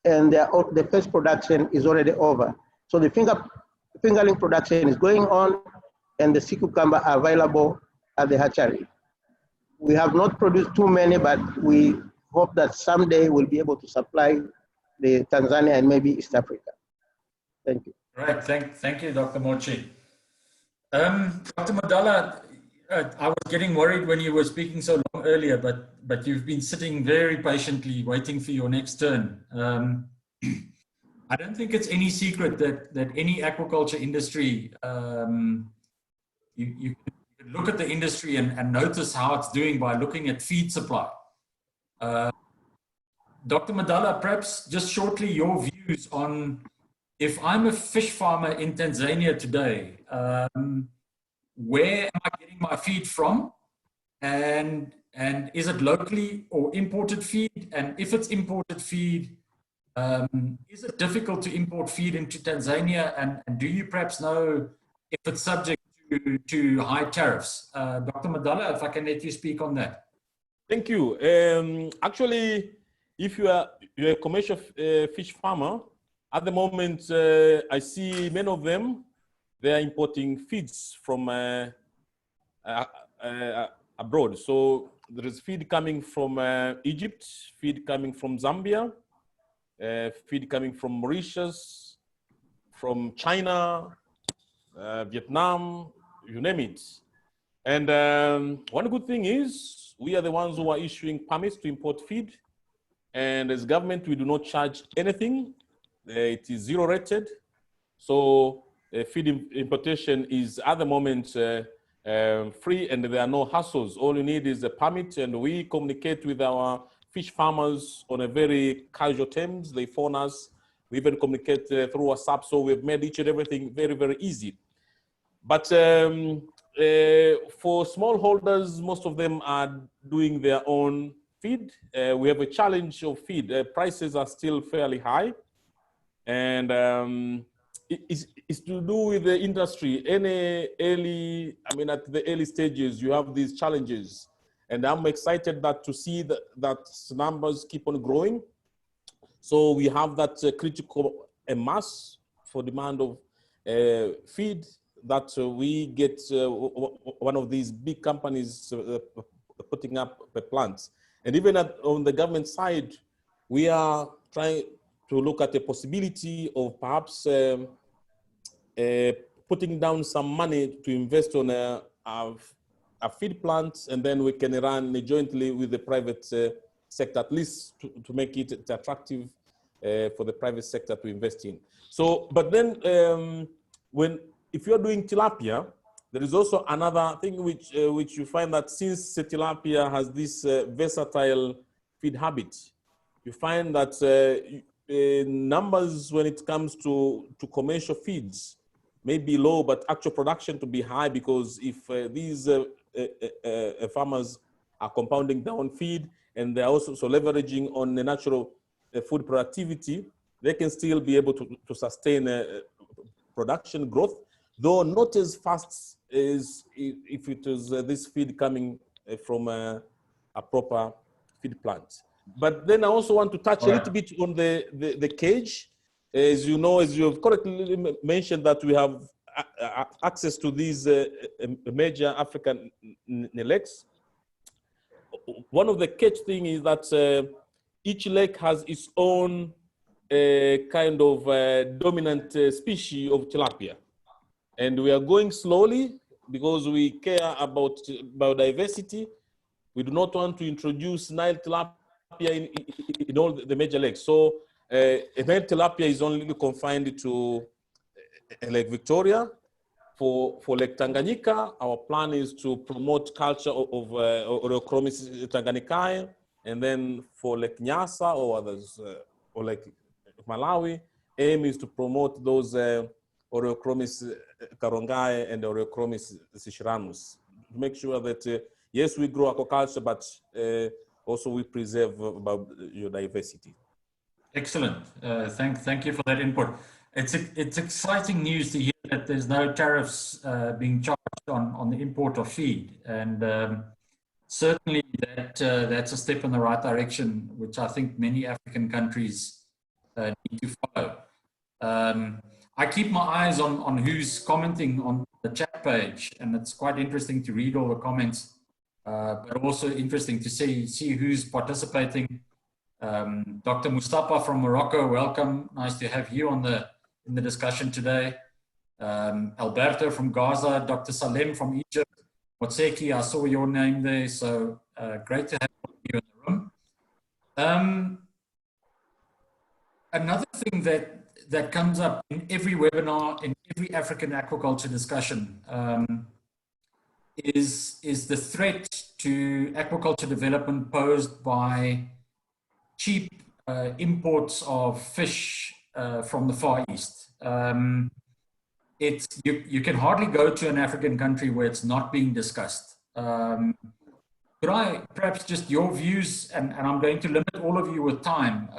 C: and the first production is already over. So the fingerling production is going on, and the sea cucumber are available at the hatchery. We have not produced too many, but we hope that someday we'll be able to supply the Tanzania and maybe East Africa. Thank you.
A: Right, thank you, Dr. Mmochi. Dr. Madala, I was getting worried when you were speaking so long earlier, but you've been sitting very patiently waiting for your next turn. I don't think it's any secret that any aquaculture industry, you can look at the industry and notice how it's doing by looking at feed supply. Dr. Madala, perhaps just shortly your views on, if I'm a fish farmer in Tanzania today, where am I getting my feed from? And is it locally or imported feed? And if it's imported feed, is it difficult to import feed into Tanzania? And do you perhaps know if it's subject to high tariffs? Dr. Madala, if I can let you speak on that.
E: Thank you. Actually, if you are a commercial fish farmer, at the moment, I see many of them, they are importing feeds from abroad. So there is feed coming from Egypt, feed coming from Zambia, feed coming from Mauritius, from China, Vietnam, you name it. And one good thing is we are the ones who are issuing permits to import feed. And as government, we do not charge anything. It is zero rated. So feed importation is at the moment free, and there are no hassles. All you need is a permit, and we communicate with our fish farmers on a very casual terms. They phone us. We even communicate through WhatsApp. So we've made each and everything very, very easy. But for smallholders, most of them are doing their own feed. We have a challenge of feed. Prices are still fairly high. And it's to do with the industry. At the early stages, you have these challenges. And I'm excited to see that numbers keep on growing. So we have that critical mass for demand of feed that we get one of these big companies putting up the plants. And even on the government side, we are trying to look at the possibility of perhaps putting down some money to invest on a feed plant, and then we can run jointly with the private sector, at least to make it attractive for the private sector to invest in. So, but then if you're doing tilapia, there is also another thing which you find that since tilapia has this versatile feed habit, you find that numbers when it comes to commercial feeds may be low, but actual production to be high, because if these farmers are compounding down feed and they're also leveraging on the natural food productivity, they can still be able to sustain production growth, though not as fast as if it was this feed coming from a proper feed plant. But then I also want to touch a little bit on the cage. As you know, as you have correctly mentioned, that we have access to these major African lakes. One of the catch thing is that each lake has its own kind of dominant species of tilapia. And we are going slowly because we care about biodiversity. We do not want to introduce Nile tilapia in all the major lakes. So Nile tilapia is only confined to Lake Victoria. For Lake Tanganyika, our plan is to promote culture of Oreochromis tanganikae, and then for Lake Nyasa or others, or Lake Malawi, aim is to promote those Oreochromis karongae and Oreochromis sichiranus. To make sure that yes, we grow aquaculture, but also we preserve biodiversity.
A: Excellent. Thank you for that input. It's exciting news to hear that there's no tariffs being charged on the import of feed, and certainly that's a step in the right direction, which I think many African countries need to follow. I keep my eyes on who's commenting on the chat page, and it's quite interesting to read all the comments, but also interesting to see who's participating. Dr. Mustafa from Morocco, welcome. Nice to have you in the discussion today. Alberto from Gaza, Dr. Salem from Egypt, Motseki, I saw your name there, so great to have you in the room. Another thing that that comes up in every webinar, in every African aquaculture discussion, is the threat to aquaculture development posed by cheap imports of fish from the Far East. You can hardly go to an African country where it's not being discussed. Could I perhaps just your views, and I'm going to limit all of you with time.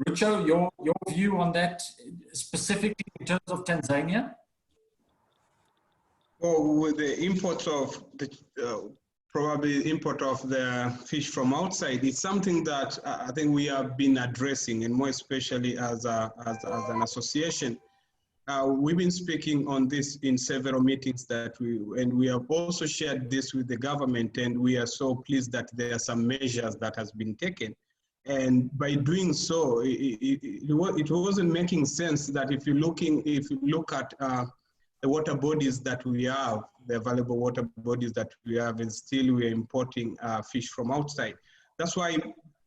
A: Rucho, your view on that, specifically in terms of Tanzania?
D: Well, with the import of the probably import of the fish from outside, it's something that I think we have been addressing, and more especially as an association. We've been speaking on this in several meetings and we have also shared this with the government, and we are so pleased that there are some measures that has been taken. And by doing so, it wasn't making sense that if you look at the water bodies that we have, the available water bodies that we have, and still we're importing fish from outside. That's why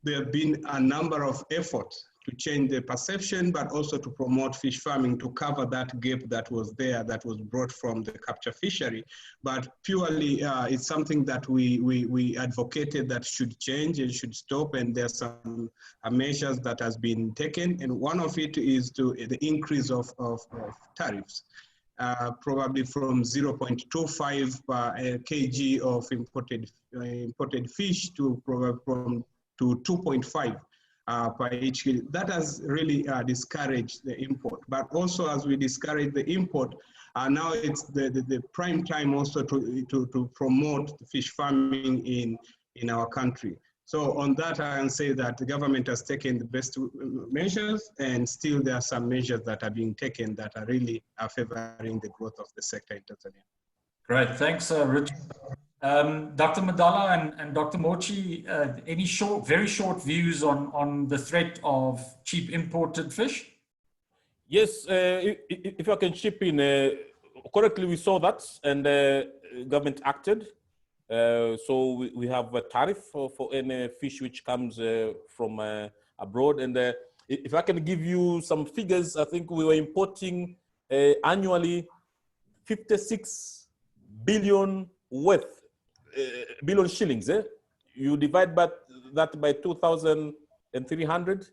D: there have been a number of efforts to change the perception, but also to promote fish farming to cover that gap that was there, that was brought from the capture fishery. But purely, it's something that we advocated that should change and should stop, and there's some measures that has been taken, and one of it is the increase of tariffs. Probably from 0.25 per kg of imported fish to 2.5 per each kilo. That has really discouraged the import. But also, as we discourage the import, now it's the prime time also to promote fish farming in our country. So on that, I can say that the government has taken the best measures, and still there are some measures that are being taken that are really favoring the growth of the sector in Tanzania.
A: Great, thanks, Richard. Dr. Madala and Dr. Mmochi, any very short views on the threat of cheap imported fish?
E: Yes, if I can chip in, correctly we saw that, and government acted. So we have a tariff for any fish which comes from abroad. And if I can give you some figures, I think we were importing annually 56 billion billion shillings. You divide that by 2,300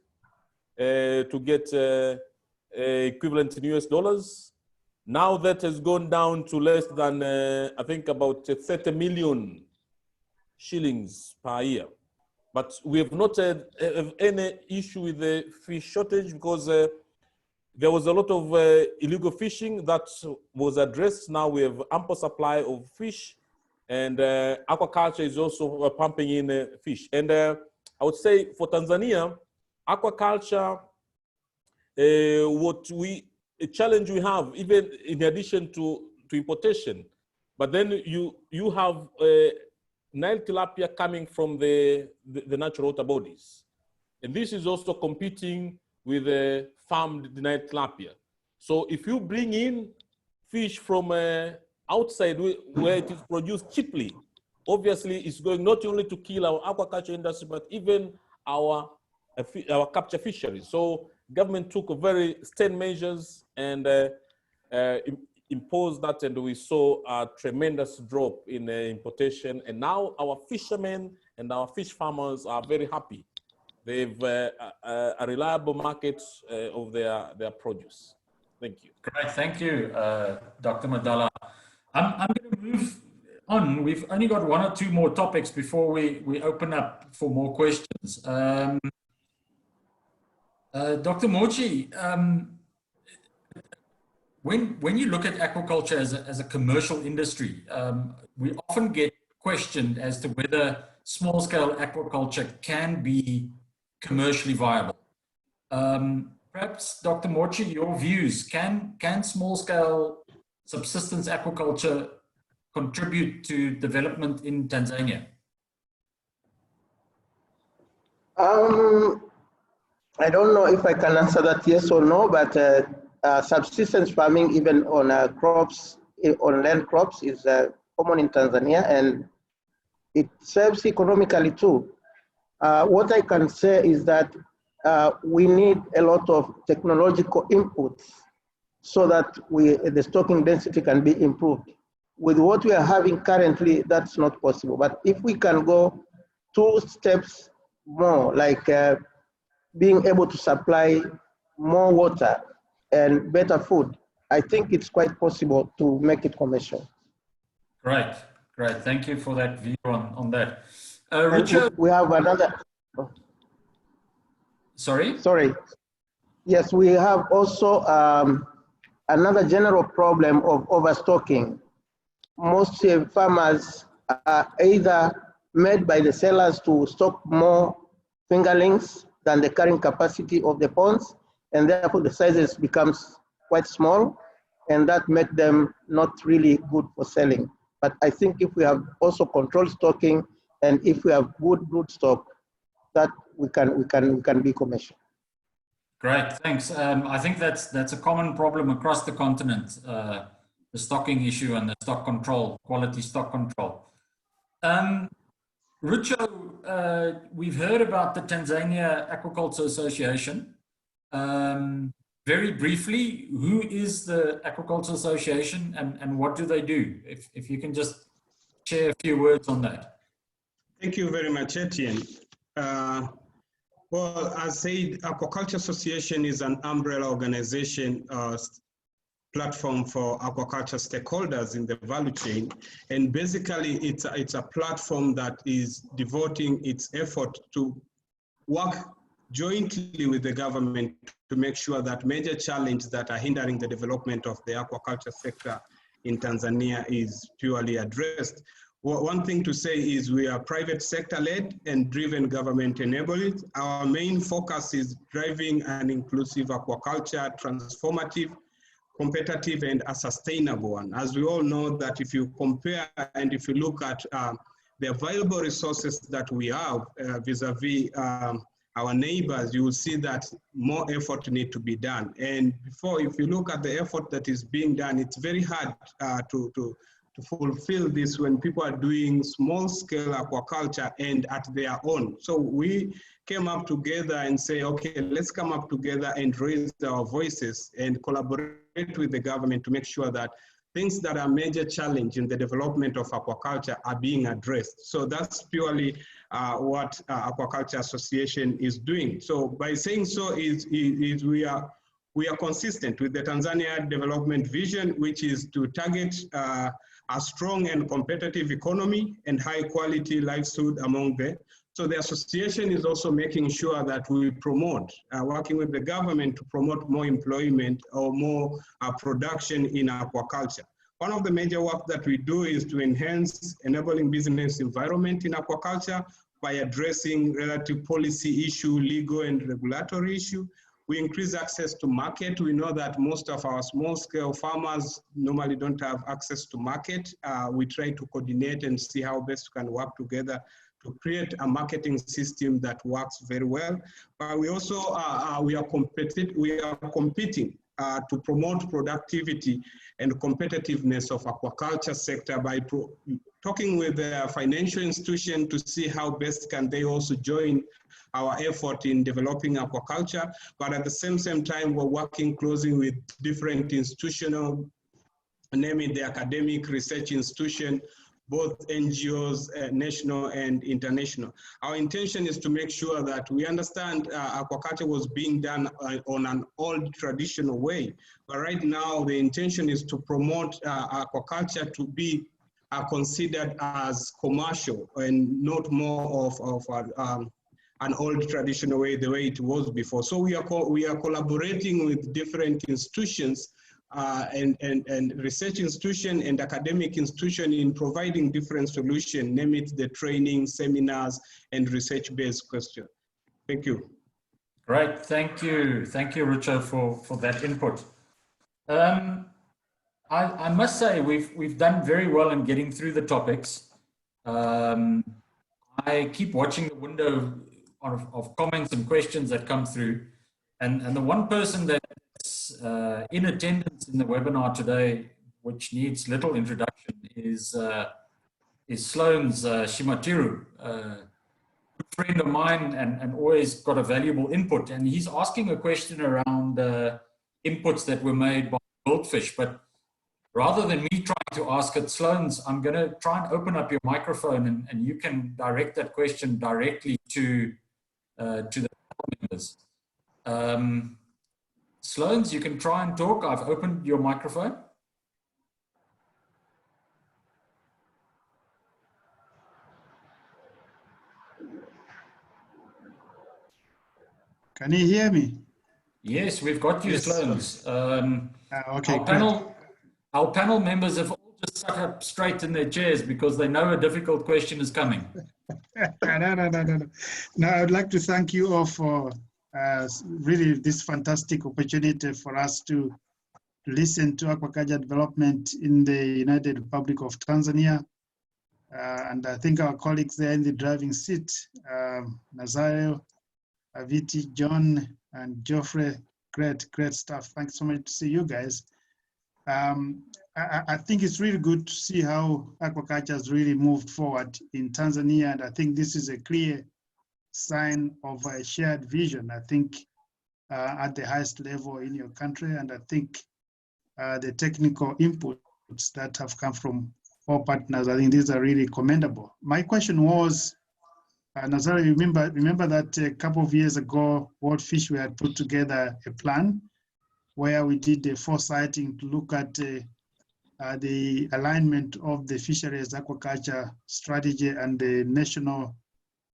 E: to get equivalent in US dollars. Now that has gone down to less than, I think, about 30 million shillings per year. But we have not had any issue with the fish shortage, because there was a lot of illegal fishing that was addressed. Now we have ample supply of fish, and aquaculture is also pumping in fish. And I would say for Tanzania, aquaculture, a challenge we have, even in addition to importation, but then you have Nile tilapia coming from the natural water bodies. And this is also competing with farmed Nile tilapia. So if you bring in fish from outside where it is produced cheaply, obviously it's going not only to kill our aquaculture industry, but even our capture fisheries. So government took very stern measures and imposed that, and we saw a tremendous drop in importation. And now our fishermen and our fish farmers are very happy. They've a reliable market of their produce. Thank you.
A: Great, thank you, Dr. Madala. I'm going to move on. We've only got one or two more topics before we open up for more questions. Dr. Mmochi, when you look at aquaculture as a commercial industry, we often get questioned as to whether small-scale aquaculture can be commercially viable. Perhaps, Dr. Mmochi, your views, can small-scale subsistence aquaculture contribute to development in Tanzania?
C: I don't know if I can answer that yes or no, but subsistence farming, even on crops, on land crops, is common in Tanzania, and it serves economically too. What I can say is that we need a lot of technological inputs so that the stocking density can be improved. With what we are having currently, that's not possible. But if we can go 2 steps more, like being able to supply more water and better food, I think it's quite possible to make it commercial.
A: Great, great. Thank you for that view on that. Richard?
C: We have another.
A: Sorry?
C: Sorry. Yes, we have also another general problem of overstocking. Most farmers are either made by the sellers to stock more fingerlings than the carrying capacity of the ponds, and therefore the sizes becomes quite small, and that makes them not really good for selling. But I think if we have also controlled stocking, and if we have good brood stock, that we can be commercial.
A: Great, thanks. I think that's a common problem across the continent, the stocking issue and the stock control, quality stock control. Rucho, we've heard about the Tanzania Aquaculture Association. Very briefly, who is the Aquaculture Association and what do they do? If you can just share a few words on that.
D: Thank you very much, Etienne. Well, as said, Aquaculture Association is an umbrella organization platform for aquaculture stakeholders in the value chain. And basically, it's a platform that is devoting its effort to work jointly with the government to make sure that major challenges that are hindering the development of the aquaculture sector in Tanzania is purely addressed. Well, one thing to say is we are private sector led and driven government enabled. Our main focus is driving an inclusive aquaculture, transformative, competitive, and a sustainable one. As we all know that if you compare and if you look at the available resources that we have vis-a-vis our neighbors, you will see that more effort needs to be done. And if you look at the effort that is being done, it's very hard to fulfill this when people are doing small scale aquaculture and at their own. So we came up together and say, okay, let's come up together and raise our voices and collaborate with the government to make sure that things that are major challenge in the development of aquaculture are being addressed. So that's purely what Aquaculture Association is doing. So by saying so we are consistent with the Tanzania development vision, which is to target a strong and competitive economy and high quality livelihood among them. So the association is also making sure that we promote, working with the government to promote more employment or more production in aquaculture. One of the major work that we do is to enhance enabling business environment in aquaculture by addressing relative policy issue, legal and regulatory issue. We increase access to market. We know that most of our small scale farmers normally don't have access to market. We try to coordinate and see how best we can work together to create a marketing system that works very well. But we also, we are competing to promote productivity and competitiveness of aquaculture sector by talking with the financial institution to see how best can they also join our effort in developing aquaculture. But at the same time, we're working closely with different institutional, namely the academic research institution, both NGOs, national and international. Our intention is to make sure that we understand aquaculture was being done on an old traditional way. But right now, the intention is to promote aquaculture to be considered as commercial and not more of an old traditional way, the way it was before. So we are collaborating with different institutions and research institution and academic institution in providing different solutions, name it the training, seminars, and research-based questions. Thank you.
A: Great, thank you. Thank you, Rucho, for that input. I must say we've done very well in getting through the topics. I keep watching the window of comments and questions that come through. And the one person that's in attendance in the webinar today, which needs little introduction, is Sloan's Shimatiru, friend of mine and always got a valuable input. And he's asking a question around inputs that were made by goldfish. But rather than me trying to ask it, Sloan's, I'm going to try and open up your microphone and you can direct that question directly to the members. Sloan's, you can try and talk. I've opened your microphone.
F: Can you hear me?
A: Yes, we've got you,
F: Yes.
A: Sloan's.
F: Okay,
A: our panel members have all just sat up straight in their chairs because they know a difficult question is coming.
F: No. No, I would like to thank you all for really this fantastic opportunity for us to listen to aquaculture development in the United Republic of Tanzania. And I think our colleagues there in the driving seat, Nazario, Aviti, John, and Geoffrey, great stuff. Thanks so much to see you guys. I think it's really good to see how aquaculture has really moved forward in Tanzania, and I think this is a clear sign of a shared vision, I think, at the highest level in your country, and I think the technical inputs that have come from all partners, I think these are really commendable. My question was, Nazario, you remember that a couple of years ago, World Fish, we had put together a plan where we did the foresighting to look at the alignment of the fisheries aquaculture strategy and the national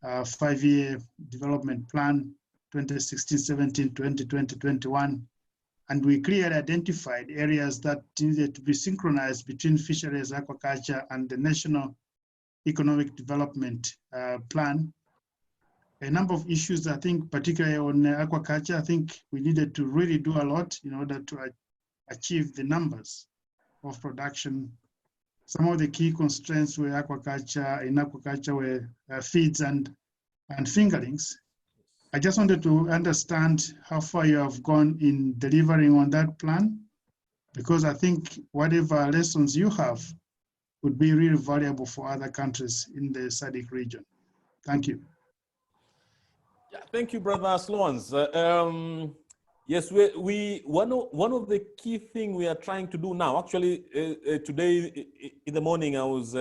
F: 5-year development plan 2016-17, 2020-21. And we clearly identified areas that needed to be synchronized between fisheries aquaculture and the national economic development plan. A number of issues, I think, particularly on aquaculture, I think we needed to really do a lot in order to achieve the numbers of production. Some of the key constraints were in aquaculture were feeds and fingerlings. I just wanted to understand how far you have gone in delivering on that plan, because I think whatever lessons you have would be really valuable for other countries in the SADC region. Thank you.
E: Yeah, thank you, Brother Sloans. Yes, one of the key things we are trying to do now, actually today in the morning, I was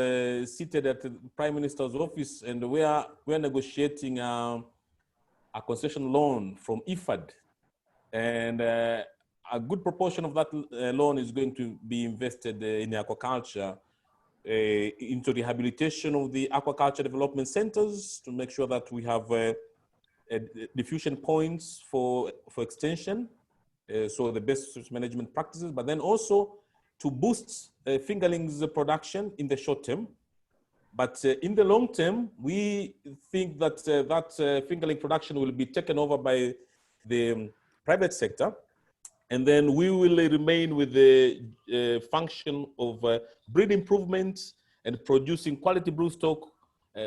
E: seated at the Prime Minister's office and we're negotiating a concession loan from IFAD. And a good proportion of that loan is going to be invested in aquaculture, into rehabilitation of the aquaculture development centers to make sure that we have diffusion points for extension, so the best management practices, but then also to boost fingerlings production in the short term. But in the long term, we think that fingerling production will be taken over by the private sector, and then we will remain with the function of breed improvement and producing quality broodstock,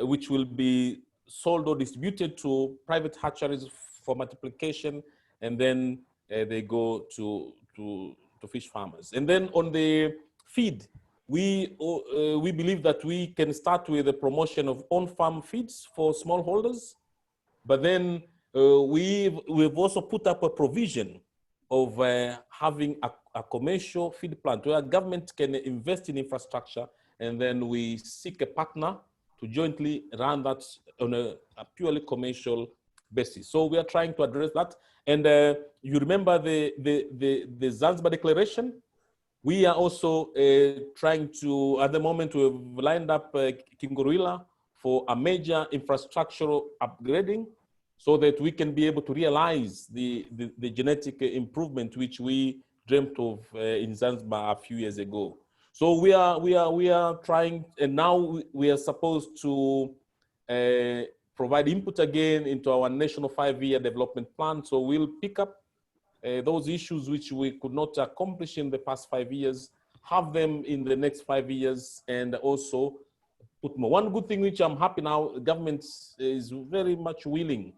E: which will be sold or distributed to private hatcheries for multiplication, and then they go to fish farmers. And then on the feed, we believe that we can start with the promotion of on-farm feeds for smallholders, but then we've also put up a provision of having a commercial feed plant where government can invest in infrastructure, and then we seek a partner to jointly run that on a purely commercial basis. So we are trying to address that. And you remember the Zanzibar Declaration? We are also trying to, at the moment, we've lined up Kingorilla for a major infrastructural upgrading so that we can be able to realize the genetic improvement which we dreamt of in Zanzibar a few years ago. So we are trying, and now we are supposed to provide input again into our national 5-year development plan. So we'll pick up those issues which we could not accomplish in the past 5 years, have them in the next 5 years, and also put more. One good thing which I'm happy now, government is very much willing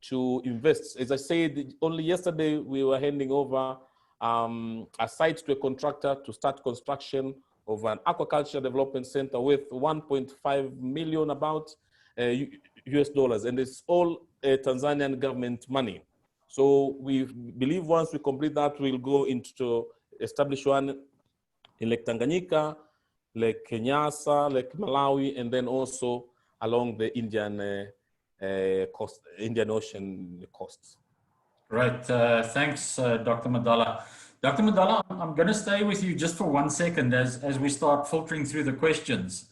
E: to invest. As I said, only yesterday we were handing over a site to a contractor to start construction of an aquaculture development center with 1.5 million about. US dollars, and it's all Tanzanian government money. So we believe once we complete that, we'll go into establish one in Lake Tanganyika, Lake Nyasa, Lake Malawi, and then also along the Indian coast, Indian Ocean coast.
A: Right. Thanks, Dr. Madala. Dr. Madala, I'm going to stay with you just for 1 second as we start filtering through the questions.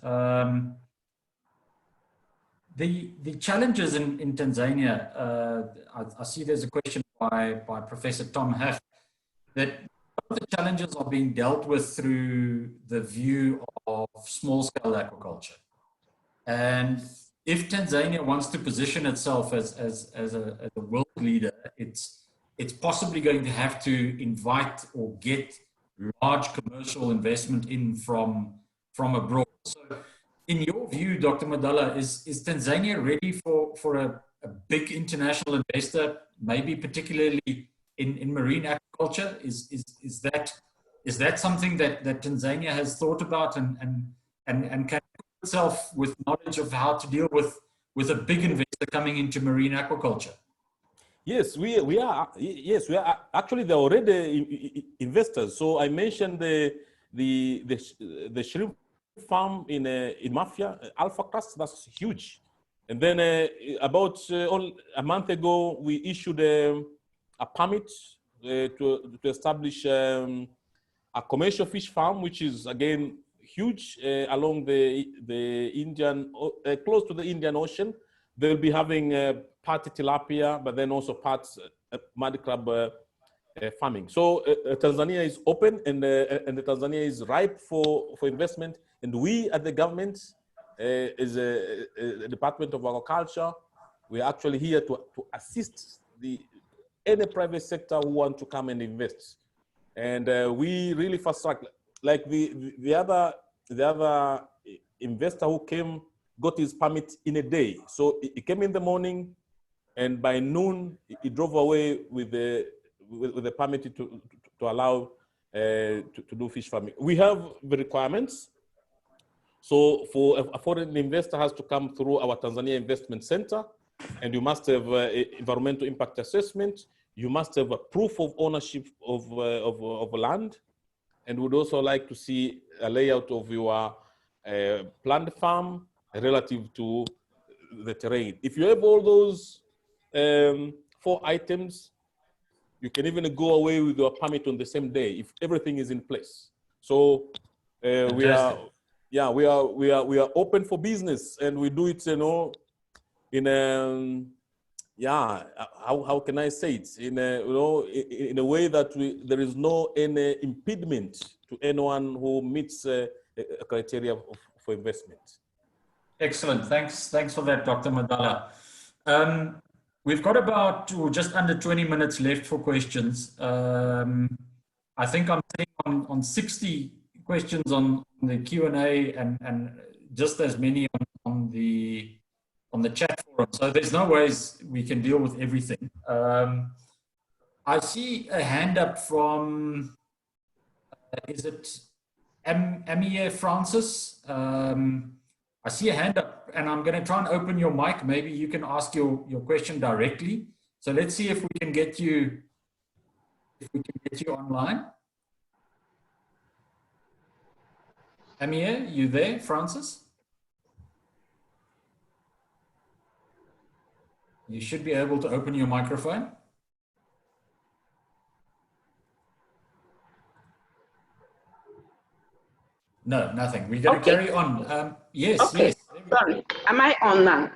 A: The challenges in Tanzania, I see there's a question by Professor Tom Haff, that the challenges are being dealt with through the view of small-scale aquaculture. And if Tanzania wants to position itself as a world leader, it's possibly going to have to invite or get large commercial investment in from abroad. So in your view, Dr. Madala, is Tanzania ready for a big international investor, maybe particularly in marine aquaculture? Is that something that Tanzania has thought about and can itself with knowledge of how to deal with a big investor coming into marine aquaculture?
E: Yes, we are. Yes, we are. Actually, they're already investors. So I mentioned the shrimp farm in Mafia, Alpha Class. That's huge. And then about a month ago, we issued a permit to establish a commercial fish farm, which is again huge along the Indian, close to the Indian Ocean. They'll be having part tilapia, but then also parts mud crab farming. So Tanzania is open, and the Tanzania is ripe for investment. And we at the government, as a Department of Aquaculture, we're actually here to assist any private sector who want to come and invest. And we really fast track, like the other investor who came, got his permit in a day. So he came in the morning, and by noon he drove away with the permit to allow to do fish farming. We have the requirements. So for a foreign investor has to come through our Tanzania Investment Center, and you must have environmental impact assessment. You must have a proof of ownership of land, and would also like to see a layout of your planned farm relative to the terrain. If you have all those 4 items, you can even go away with your permit on the same day if everything is in place. So we are open for business, and we do it, in how can I say it, in a way that there is no any impediment to anyone who meets a criteria for investment.
A: Excellent. Thanks for that, Dr. Madala. We've got about just under 20 minutes left for questions. I think I'm sitting on 60 questions on the Q&A and just as many on the chat forum. So there's no ways we can deal with everything. I see a hand up from, is it Amir Francis? I see a hand up, and I'm going to try and open your mic. Maybe you can ask your question directly. So let's see if we can get you, online. Amir, you there, Francis? You should be able to open your microphone. No, nothing. We're going to carry on. Yes,
G: okay.
A: Yes.
G: Sorry, am I on now?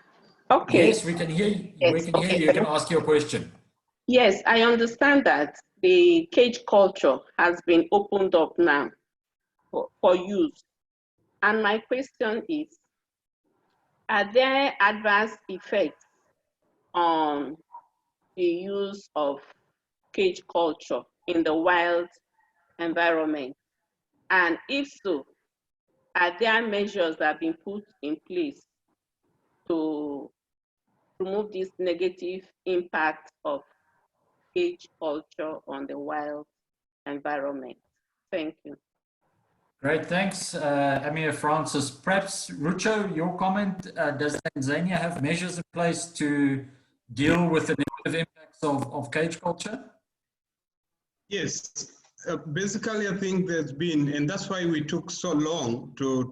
G: Okay.
A: Yes, we can hear you.
G: Yes,
A: we can hear you. You can ask your question.
G: Yes, I understand that the cage culture has been opened up now for use. And my question is, are there adverse effects on the use of cage culture in the wild environment? And if so, are there measures that have been put in place to remove this negative impact of cage culture on the wild environment? Thank you.
A: Great, thanks, Amir Francis. Perhaps, Rucho, your comment, does Tanzania have measures in place to deal with the negative impacts of cage culture?
D: Yes, basically, I think there's been, and that's why we took so long to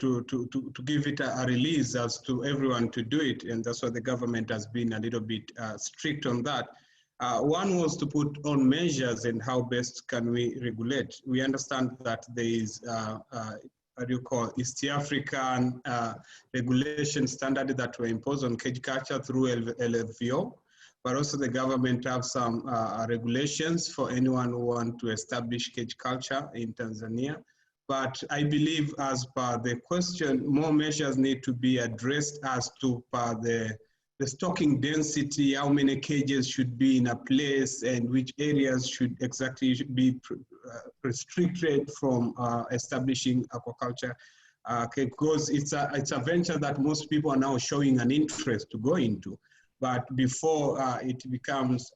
D: give it a release as to everyone to do it, and that's why the government has been a little bit strict on that. One was to put on measures and how best can we regulate. We understand that there is, what do you call, East African regulation standard that were imposed on cage culture through LFVO. But also the government have some regulations for anyone who want to establish cage culture in Tanzania. But I believe, as per the question, more measures need to be addressed as to the stocking density, how many cages should be in a place, and which areas should exactly be restricted from establishing aquaculture. Because it's a venture that most people are now showing an interest to go into. But before it becomes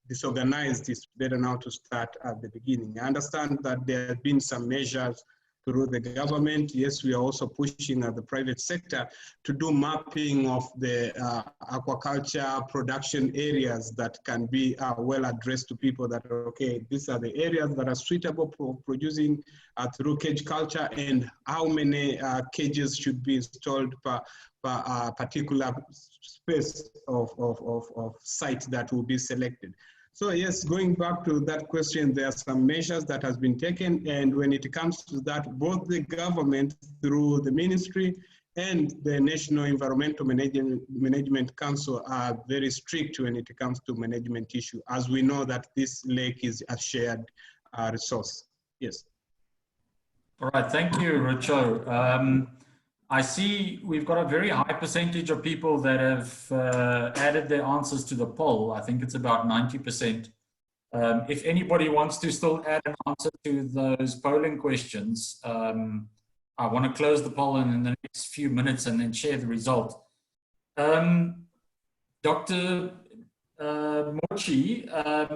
D: disorganized, it's better now to start at the beginning. I understand that there have been some measures through the government. Yes, we are also pushing at the private sector to do mapping of the aquaculture production areas that can be well addressed to people that, okay, these are the areas that are suitable for producing through cage culture, and how many cages should be installed per particular space of site that will be selected. So yes, going back to that question, there are some measures that has been taken, and when it comes to that, both the government through the ministry and the National Environmental Management Council are very strict when it comes to management issue, as we know that this lake is a shared resource. Yes.
A: All right, thank you, Rucho. I see we've got a very high percentage of people that have added their answers to the poll. I think it's about 90%. If anybody wants to still add an answer to those polling questions, I want to close the poll in the next few minutes and then share the result. Dr. Mmochi,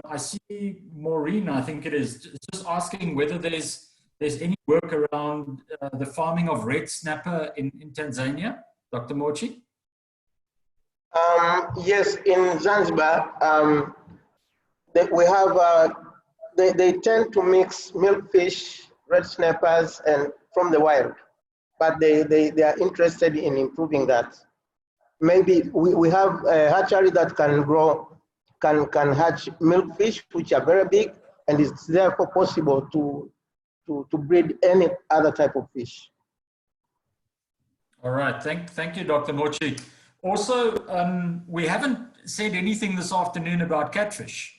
A: I see Maureen, I think it is, just asking whether there's any work around the farming of red snapper in Tanzania, Dr. Mmochi?
C: Yes, in Zanzibar, we have, they tend to mix milkfish, red snappers, and from the wild, but they are interested in improving that. Maybe we have a hatchery that can hatch milkfish, which are very big, and it's therefore possible to breed any other type of fish.
A: All right, thank you, Dr. Mmochi. Also, we haven't said anything this afternoon about catfish.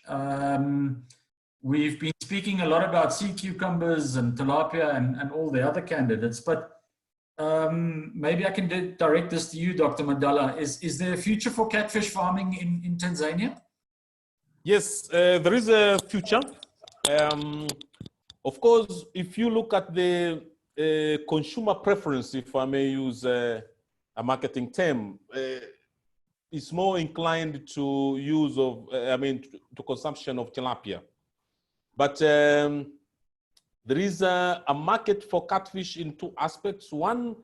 A: We've been speaking a lot about sea cucumbers and tilapia and all the other candidates, but maybe I can direct this to you, Dr. Madala. Is there a future for catfish farming in Tanzania?
E: Yes, there is a future. Of course, if you look at the consumer preference, if I may use a marketing term, is more inclined to use of, to consumption of tilapia. But there is a market for catfish in two aspects. One,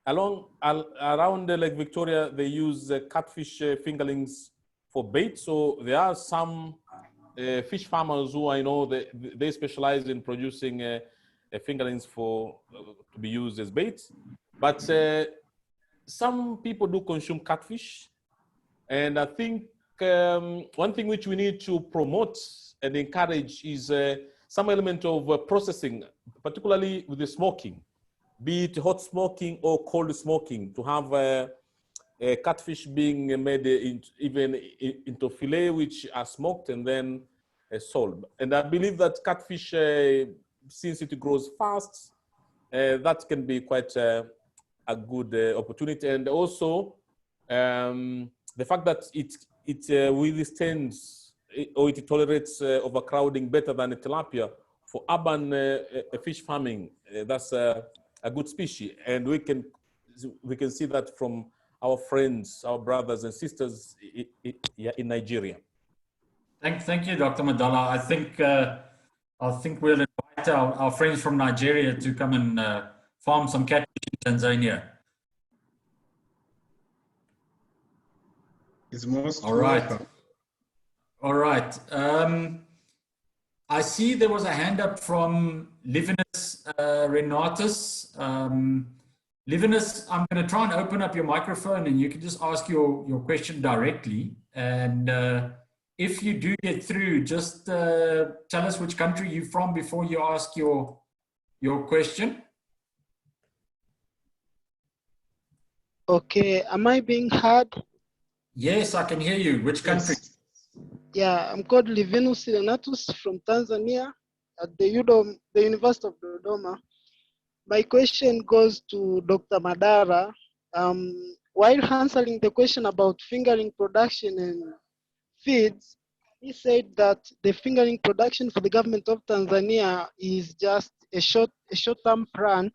E: around Lake Victoria, they use catfish fingerlings for bait. So there are some fish farmers who I know they specialize in producing fingerlings to be used as bait. But some people do consume catfish. And I think one thing which we need to promote and encourage is some element of processing, particularly with the smoking, be it hot smoking or cold smoking, to have catfish being made even into fillet, which are smoked and then sold. And I believe that catfish, since it grows fast, that can be quite a good opportunity. And also the fact that it withstands or it tolerates overcrowding better than a tilapia for urban fish farming. That's a good species, and we can see that from our friends, our brothers and sisters in Nigeria.
A: Thank you, Dr. Madala. I think we'll invite our friends from Nigeria to come and farm some catfish in Tanzania.
D: It's most
A: All right.
D: welcome.
A: All right. I see there was a hand up from Livinus Renatus. Livinus, I'm going to try and open up your microphone and you can just ask your question directly. And if you do get through, just tell us which country you're from before you ask your question.
H: Okay, am I being heard?
A: Yes, I can hear you. Which country?
D: Yes.
H: Yeah, I'm called Livinus Renatus from Tanzania at the University of Dodoma. My question goes to Dr. Madara. While answering the question about fingering production and feeds, he said that the fingering production for the government of Tanzania is just a short-term plan.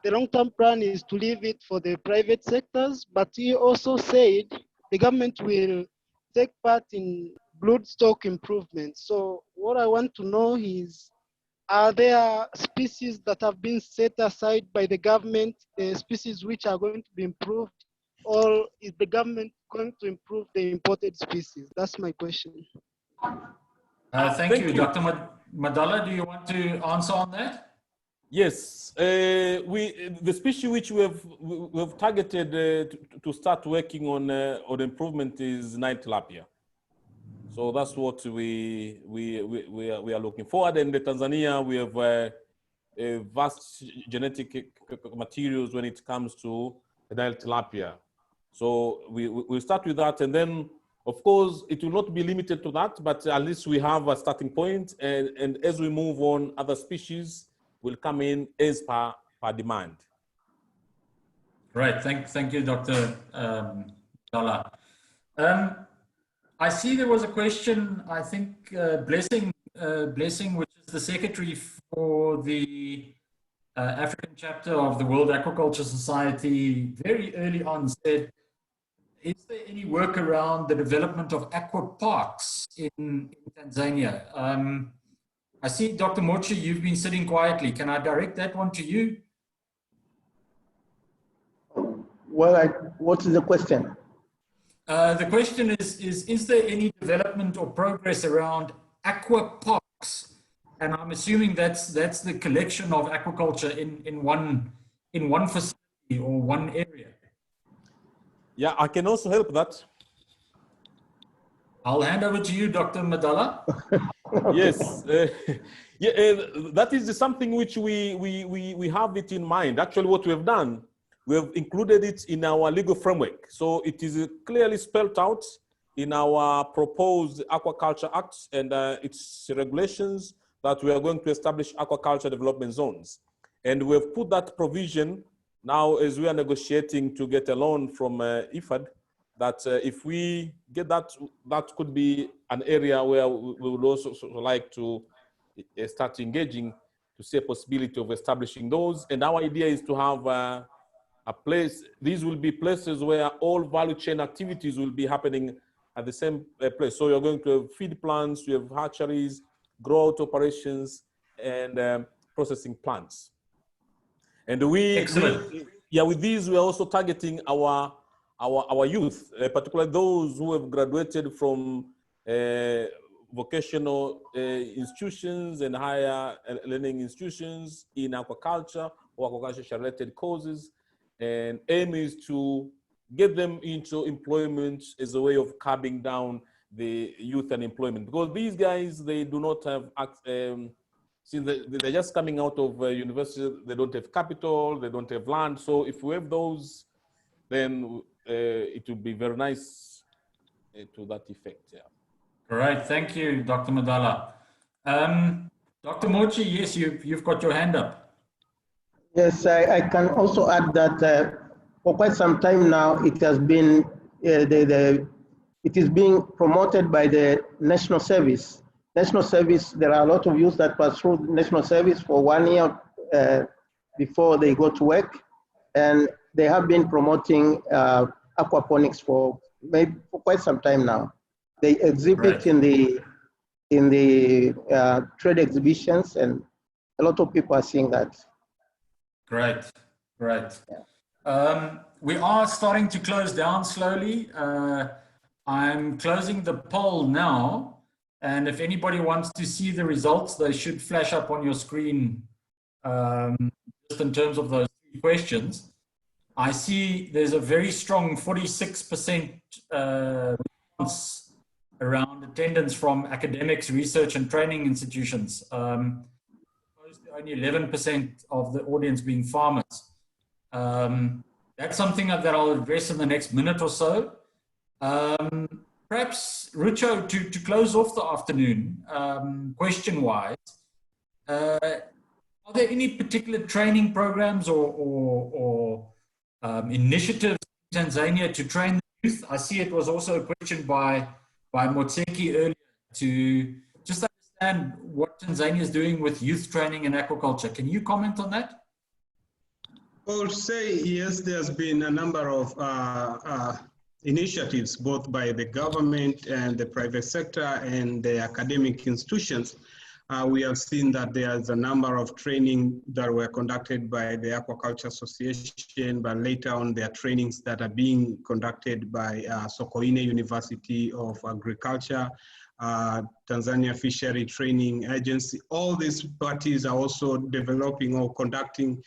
H: The long-term plan is to leave it for the private sectors, but he also said the government will take part in broodstock improvement. So what I want to know is, are there species that have been set aside by the government, species which are going to be improved, or is the government going to improve the imported species? That's my question.
A: Thank you. Dr. Madala, do you want to answer on that?
E: Yes, the species which we have targeted to start working on improvement is Nile tilapia. So that's what we are looking forward. And in Tanzania, we have a vast genetic materials when it comes to Nile tilapia. So we start with that, and then of course it will not be limited to that, but at least we have a starting point, and as we move on, other species will come in as per demand.
A: Right. Thank you, Dr. Dala. I see there was a question, I think Blessing, which is the secretary for the African chapter of the World Aquaculture Society, very early on said, is there any work around the development of aqua parks in Tanzania? I see, Dr. Mmochi, you've been sitting quietly. Can I direct that one to you?
C: Well, what is the question?
A: The question is there any development or progress around aqua parks? And I'm assuming that's the collection of aquaculture in one facility or one area.
E: Yeah, I can also help that.
A: I'll hand over to you, Dr. Madala.
E: Yes, that is something which we have it in mind. Actually, what we have done, we have included it in our legal framework. So it is clearly spelled out in our proposed Aquaculture Act and its regulations that we are going to establish aquaculture development zones. And we have put that provision now as we are negotiating to get a loan from IFAD, that if we get that, that could be an area where we would also like to start engaging to see a possibility of establishing those. And our idea is to have a place, these will be places where all value chain activities will be happening at the same place. So you're going to have feed plants, you have hatcheries, growth operations, and processing plants. And with these, we are also targeting our youth, particularly those who have graduated from vocational institutions and higher learning institutions in aquaculture or aquaculture-related courses. And aim is to get them into employment as a way of curbing down the youth unemployment, because these guys, they do not have, since they're just coming out of university, they don't have capital, they don't have land. So if we have those, then it would be very nice to that effect. Yeah.
A: All right, thank you, Dr. Madala. Dr. Mmochi, yes, you've got your hand up.
C: Yes, I can also add that for quite some time now, it has been it is being promoted by the National Service. National Service, there are a lot of youth that pass through National Service for 1 year before they go to work, and they have been promoting aquaponics for quite some time now. They exhibit right in the trade exhibitions, and a lot of people are seeing that.
A: Great, Great. We are starting to close down slowly. I'm closing the poll now, and if anybody wants to see the results, they should flash up on your screen just in terms of those 3 questions. I see there's a very strong 46% response around attendance from academics, research and training institutions, opposed to only 11% of the audience being farmers. That's something that I'll address in the next minute or so. Perhaps, Rucho, to close off the afternoon, question-wise, are there any particular training programs or initiatives in Tanzania to train the youth? I see it was also a question by Mmochi earlier to just understand what Tanzania is doing with youth training in aquaculture. Can you comment on that?
D: I would say, yes, there's been a number of initiatives, both by the government and the private sector and the academic institutions. We have seen that there's a number of training that were conducted by the Aquaculture Association, but later on there are trainings that are being conducted by Sokoine University of Agriculture, Tanzania Fishery Training Agency. All these parties are also developing or conducting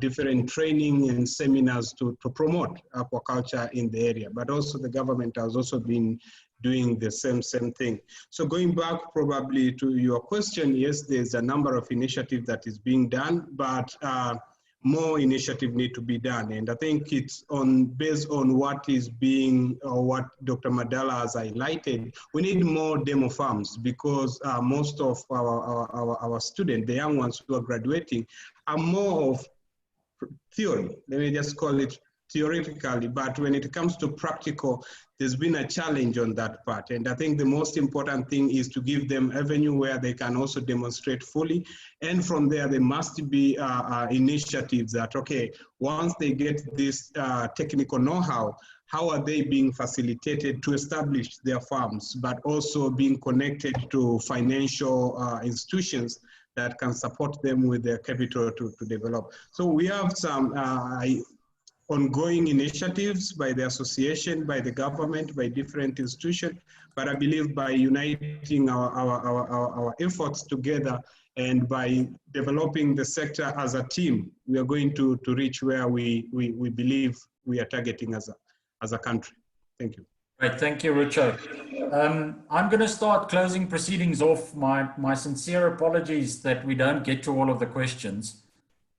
D: different training and seminars to promote aquaculture in the area. But also the government has also been doing the same thing. So going back probably to your question, yes, there's a number of initiatives that is being done, but more initiative need to be done. And I think it's based on what is being, or what Dr. Madala has highlighted, we need more demo farms, because most of our students, the young ones who are graduating, are more of theory. Let me just call it theoretically, but when it comes to practical, there's been a challenge on that part. And I think the most important thing is to give them avenue where they can also demonstrate fully. And from there, there must be initiatives that, okay, once they get this technical know-how, how are they being facilitated to establish their farms, but also being connected to financial institutions that can support them with their capital to develop. So we have some ongoing initiatives by the association, by the government, by different institutions, but I believe by uniting our efforts together and by developing the sector as a team, we are going to reach where we believe we are targeting as a country. Thank you.
A: Great, thank you, Rucho. I'm going to start closing proceedings off. My sincere apologies that we don't get to all of the questions.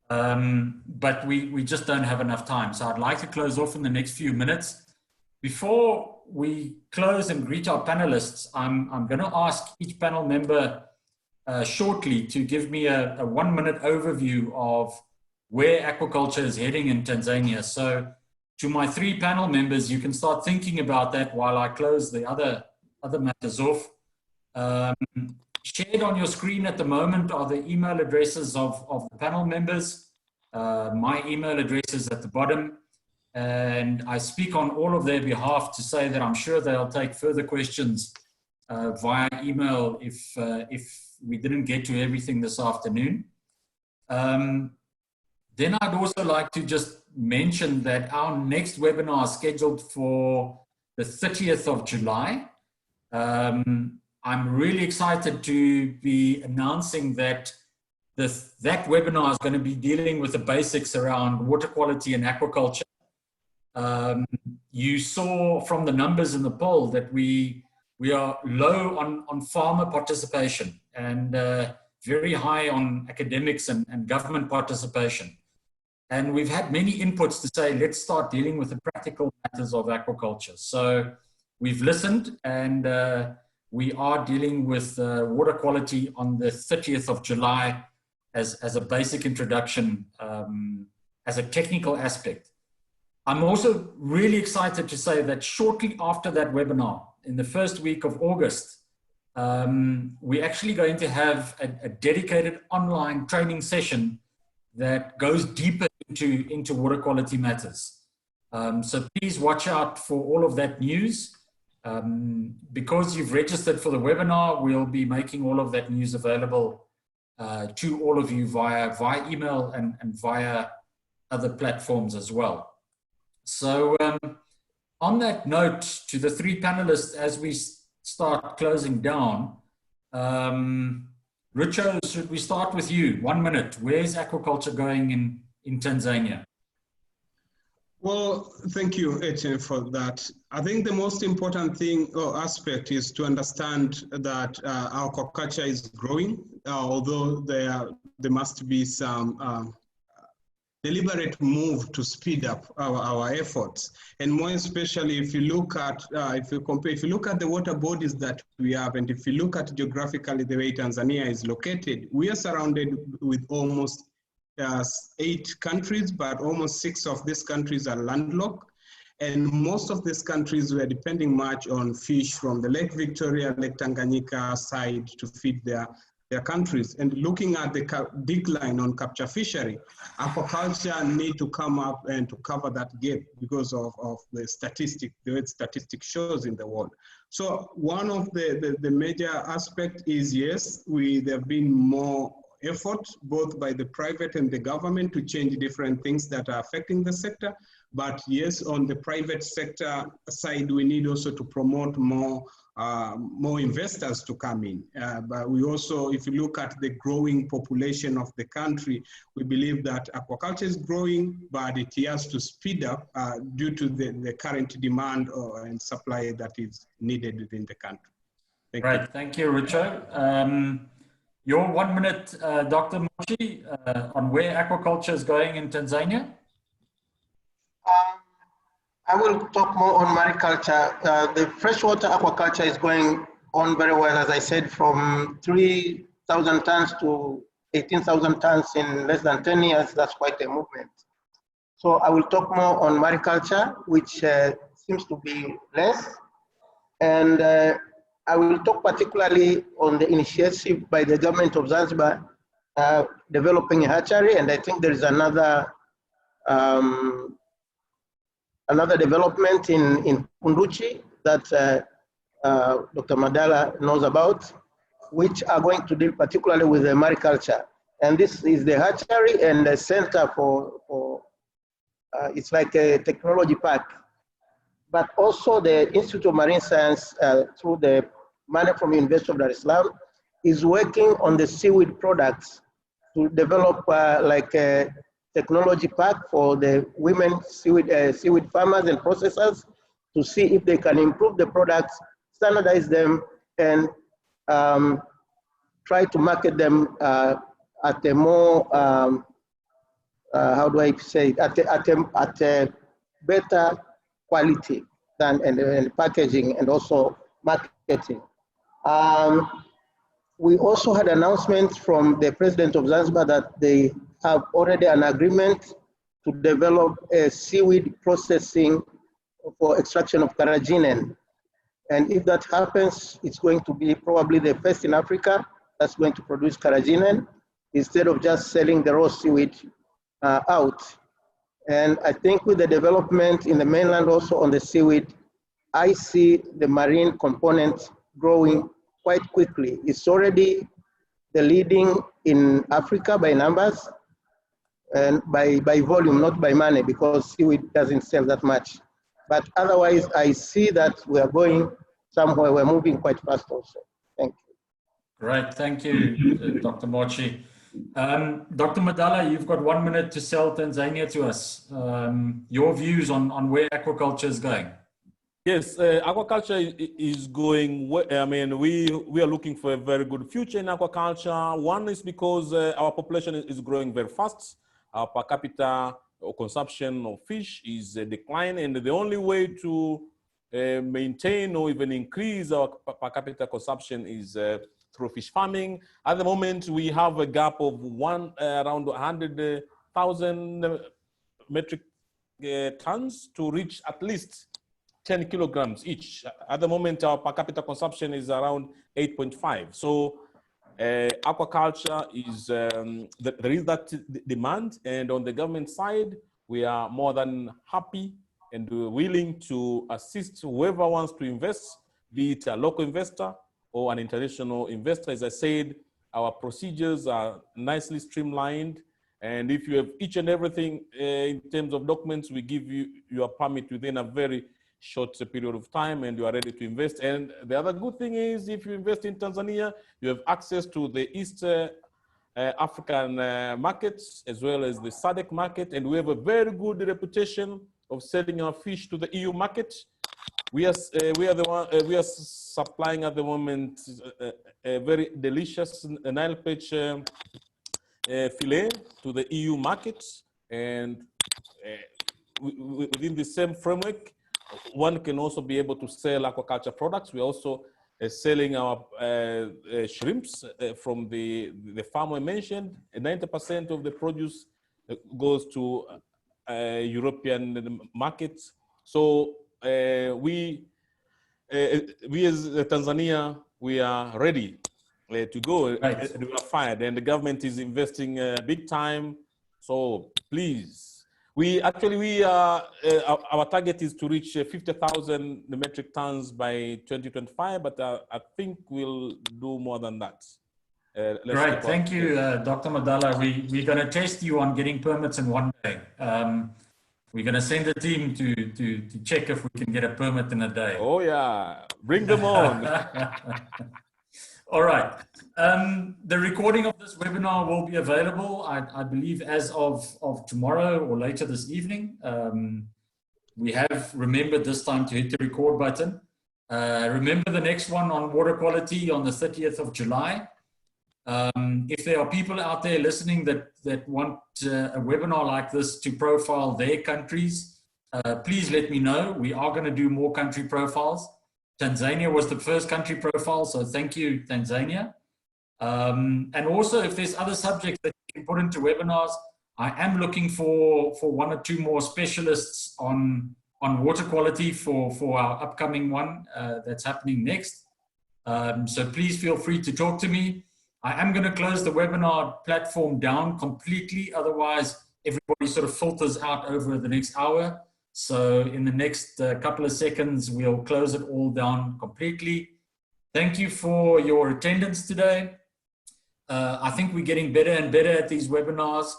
A: But we just don't have enough time. So I'd like to close off in the next few minutes. Before we close and greet our panelists, I'm going to ask each panel member shortly to give me a 1-minute overview of where aquaculture is heading in Tanzania. So to my 3 panel members, you can start thinking about that while I close the other matters off. Shared on your screen at the moment are the email addresses of the panel members. My email address is at the bottom, and I speak on all of their behalf to say that I'm sure they'll take further questions via email if we didn't get to everything this afternoon. Then I'd also like to just mention that our next webinar is scheduled for the 30th of July. I'm really excited to be announcing that that webinar is going to be dealing with the basics around water quality and aquaculture. You saw from the numbers in the poll that we are low on farmer participation and very high on academics and government participation. And we've had many inputs to say, let's start dealing with the practical matters of aquaculture. So we've listened, and we are dealing with water quality on the 30th of July as a basic introduction, as a technical aspect. I'm also really excited to say that shortly after that webinar, in the first week of August, we're actually going to have a dedicated online training session that goes deeper into water quality matters. So please watch out for all of that news. Because you've registered for the webinar, we'll be making all of that news available to all of you via email and via other platforms as well. So on that note, to the three panelists, as we start closing down, Rucho, should we start with you? 1 minute. Where's aquaculture going in Tanzania?
D: Well, thank you, Etienne, for that. I think the most important thing or aspect is to understand that aquaculture is growing, although there must be some deliberate move to speed up our efforts. And more especially if you look at, if you look at the water bodies that we have, and if you look at geographically the way Tanzania is located, we are surrounded with almost 8 countries, but almost 6 of these countries are landlocked. And most of these countries were depending much on fish from the Lake Victoria, Lake Tanganyika side to feed their countries. And looking at the decline on capture fishery, aquaculture need to come up and to cover that gap because of the statistic, the way statistic shows in the world. So one of the major aspect is, yes, there have been more effort, both by the private and the government, to change different things that are affecting the sector. But yes, on the private sector side, we need also to promote more investors to come in. But we also, if you look at the growing population of the country, we believe that aquaculture is growing, but it has to speed up due to the current demand and supply that is needed within the country. Thank you.
A: Thank you, Rucho. Your 1 minute, Dr. Mmochi, on where aquaculture is going in Tanzania?
C: I will talk more on mariculture. The freshwater aquaculture is going on very well, as I said, from 3,000 tons to 18,000 tons in less than 10 years. That's quite a movement. So I will talk more on mariculture, which seems to be less. And I will talk particularly on the initiative by the government of Zanzibar developing a hatchery, and I think there is another development in Kunduchi that Dr. Madala knows about, which are going to deal particularly with the mariculture. And this is the hatchery and the center for it's like a technology park. But also the Institute of Marine Science, through the money from University of Dar es Salaam, is working on the seaweed products to develop like a technology park for the women seaweed farmers and processors to see if they can improve the products, standardize them, and try to market them at a more, how do I say it, at a better quality than and packaging and also marketing. We also had announcements from the president of Zanzibar that they have already an agreement to develop a seaweed processing for extraction of carrageenan. And if that happens, it's going to be probably the first in Africa that's going to produce carrageenan instead of just selling the raw seaweed out. And I think with the development in the mainland also on the seaweed, I see the marine component growing quite quickly. It's already the leading in Africa by numbers and by volume, not by money, because seaweed doesn't sell that much. But otherwise, I see that we are going somewhere, we're moving quite fast also. Thank you.
A: Great, thank you, Dr. Mmochi. Dr. Madala, you've got 1 minute to sell Tanzania to us. Your views on where aquaculture is going.
E: Yes, aquaculture is going, I mean, we are looking for a very good future in aquaculture. One is because our population is growing very fast. Our per capita consumption of fish is declining, and the only way to maintain or even increase our per capita consumption is through fish farming. At the moment, we have a gap of around 100,000 metric tons to reach at least 10 kilograms each. At the moment, our per capita consumption is around 8.5. So aquaculture is, there is that demand, and on the government side, we are more than happy and willing to assist whoever wants to invest, be it a local investor or an international investor. As I said, our procedures are nicely streamlined. And if you have each and everything in terms of documents, we give you your permit within a very short period of time, and you are ready to invest. And the other good thing is, if you invest in Tanzania, you have access to the East African markets, as well as the SADC market. And we have a very good reputation of selling our fish to the EU market. We are supplying at the moment a very delicious Nile perch fillet to the EU market, and within the same framework, one can also be able to sell aquaculture products. We're also selling our shrimps from the farm I mentioned. 90% of the produce goes to European markets. So we as Tanzania, we are ready to go. Right. We are fired, and the government is investing big time. So please, our target is to reach 50,000 metric tons by 2025, but I think we'll do more than that.
A: Right, thank you, Dr. Madala. We're going to test you on getting permits in one day. We're going to send a team to check if we can get a permit in a day.
E: Oh yeah, bring them on.
A: All right. The recording of this webinar will be available, I believe, as of tomorrow or later this evening. We have remembered this time to hit the record button. Remember the next one on water quality on the 30th of July. If there are people out there listening that want a webinar like this to profile their countries, please let me know. We are going to do more country profiles. Tanzania was the first country profile, so thank you, Tanzania. And also, if there's other subjects that you can put into webinars, I am looking for one or two more specialists on water quality for our upcoming one that's happening next. So please feel free to talk to me. I am going to close the webinar platform down completely, otherwise everybody sort of filters out over the next hour. So in the next couple of seconds, we'll close it all down completely. Thank you for your attendance today. I think we're getting better and better at these webinars.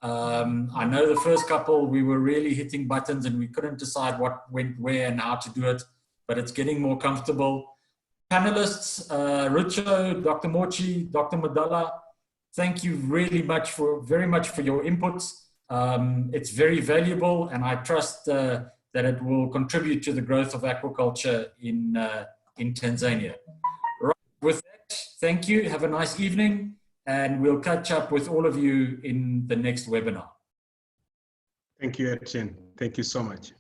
A: I know the first couple, we were really hitting buttons and we couldn't decide what went where and how to do it, but it's getting more comfortable. Panelists, Rucho, Dr. Mmochi, Dr. Madala, thank you very much for your inputs. It's very valuable, and I trust that it will contribute to the growth of aquaculture in Tanzania. Right. With that, thank you. Have a nice evening, and we'll catch up with all of you in the next webinar.
D: Thank you, Etienne. Thank you so much.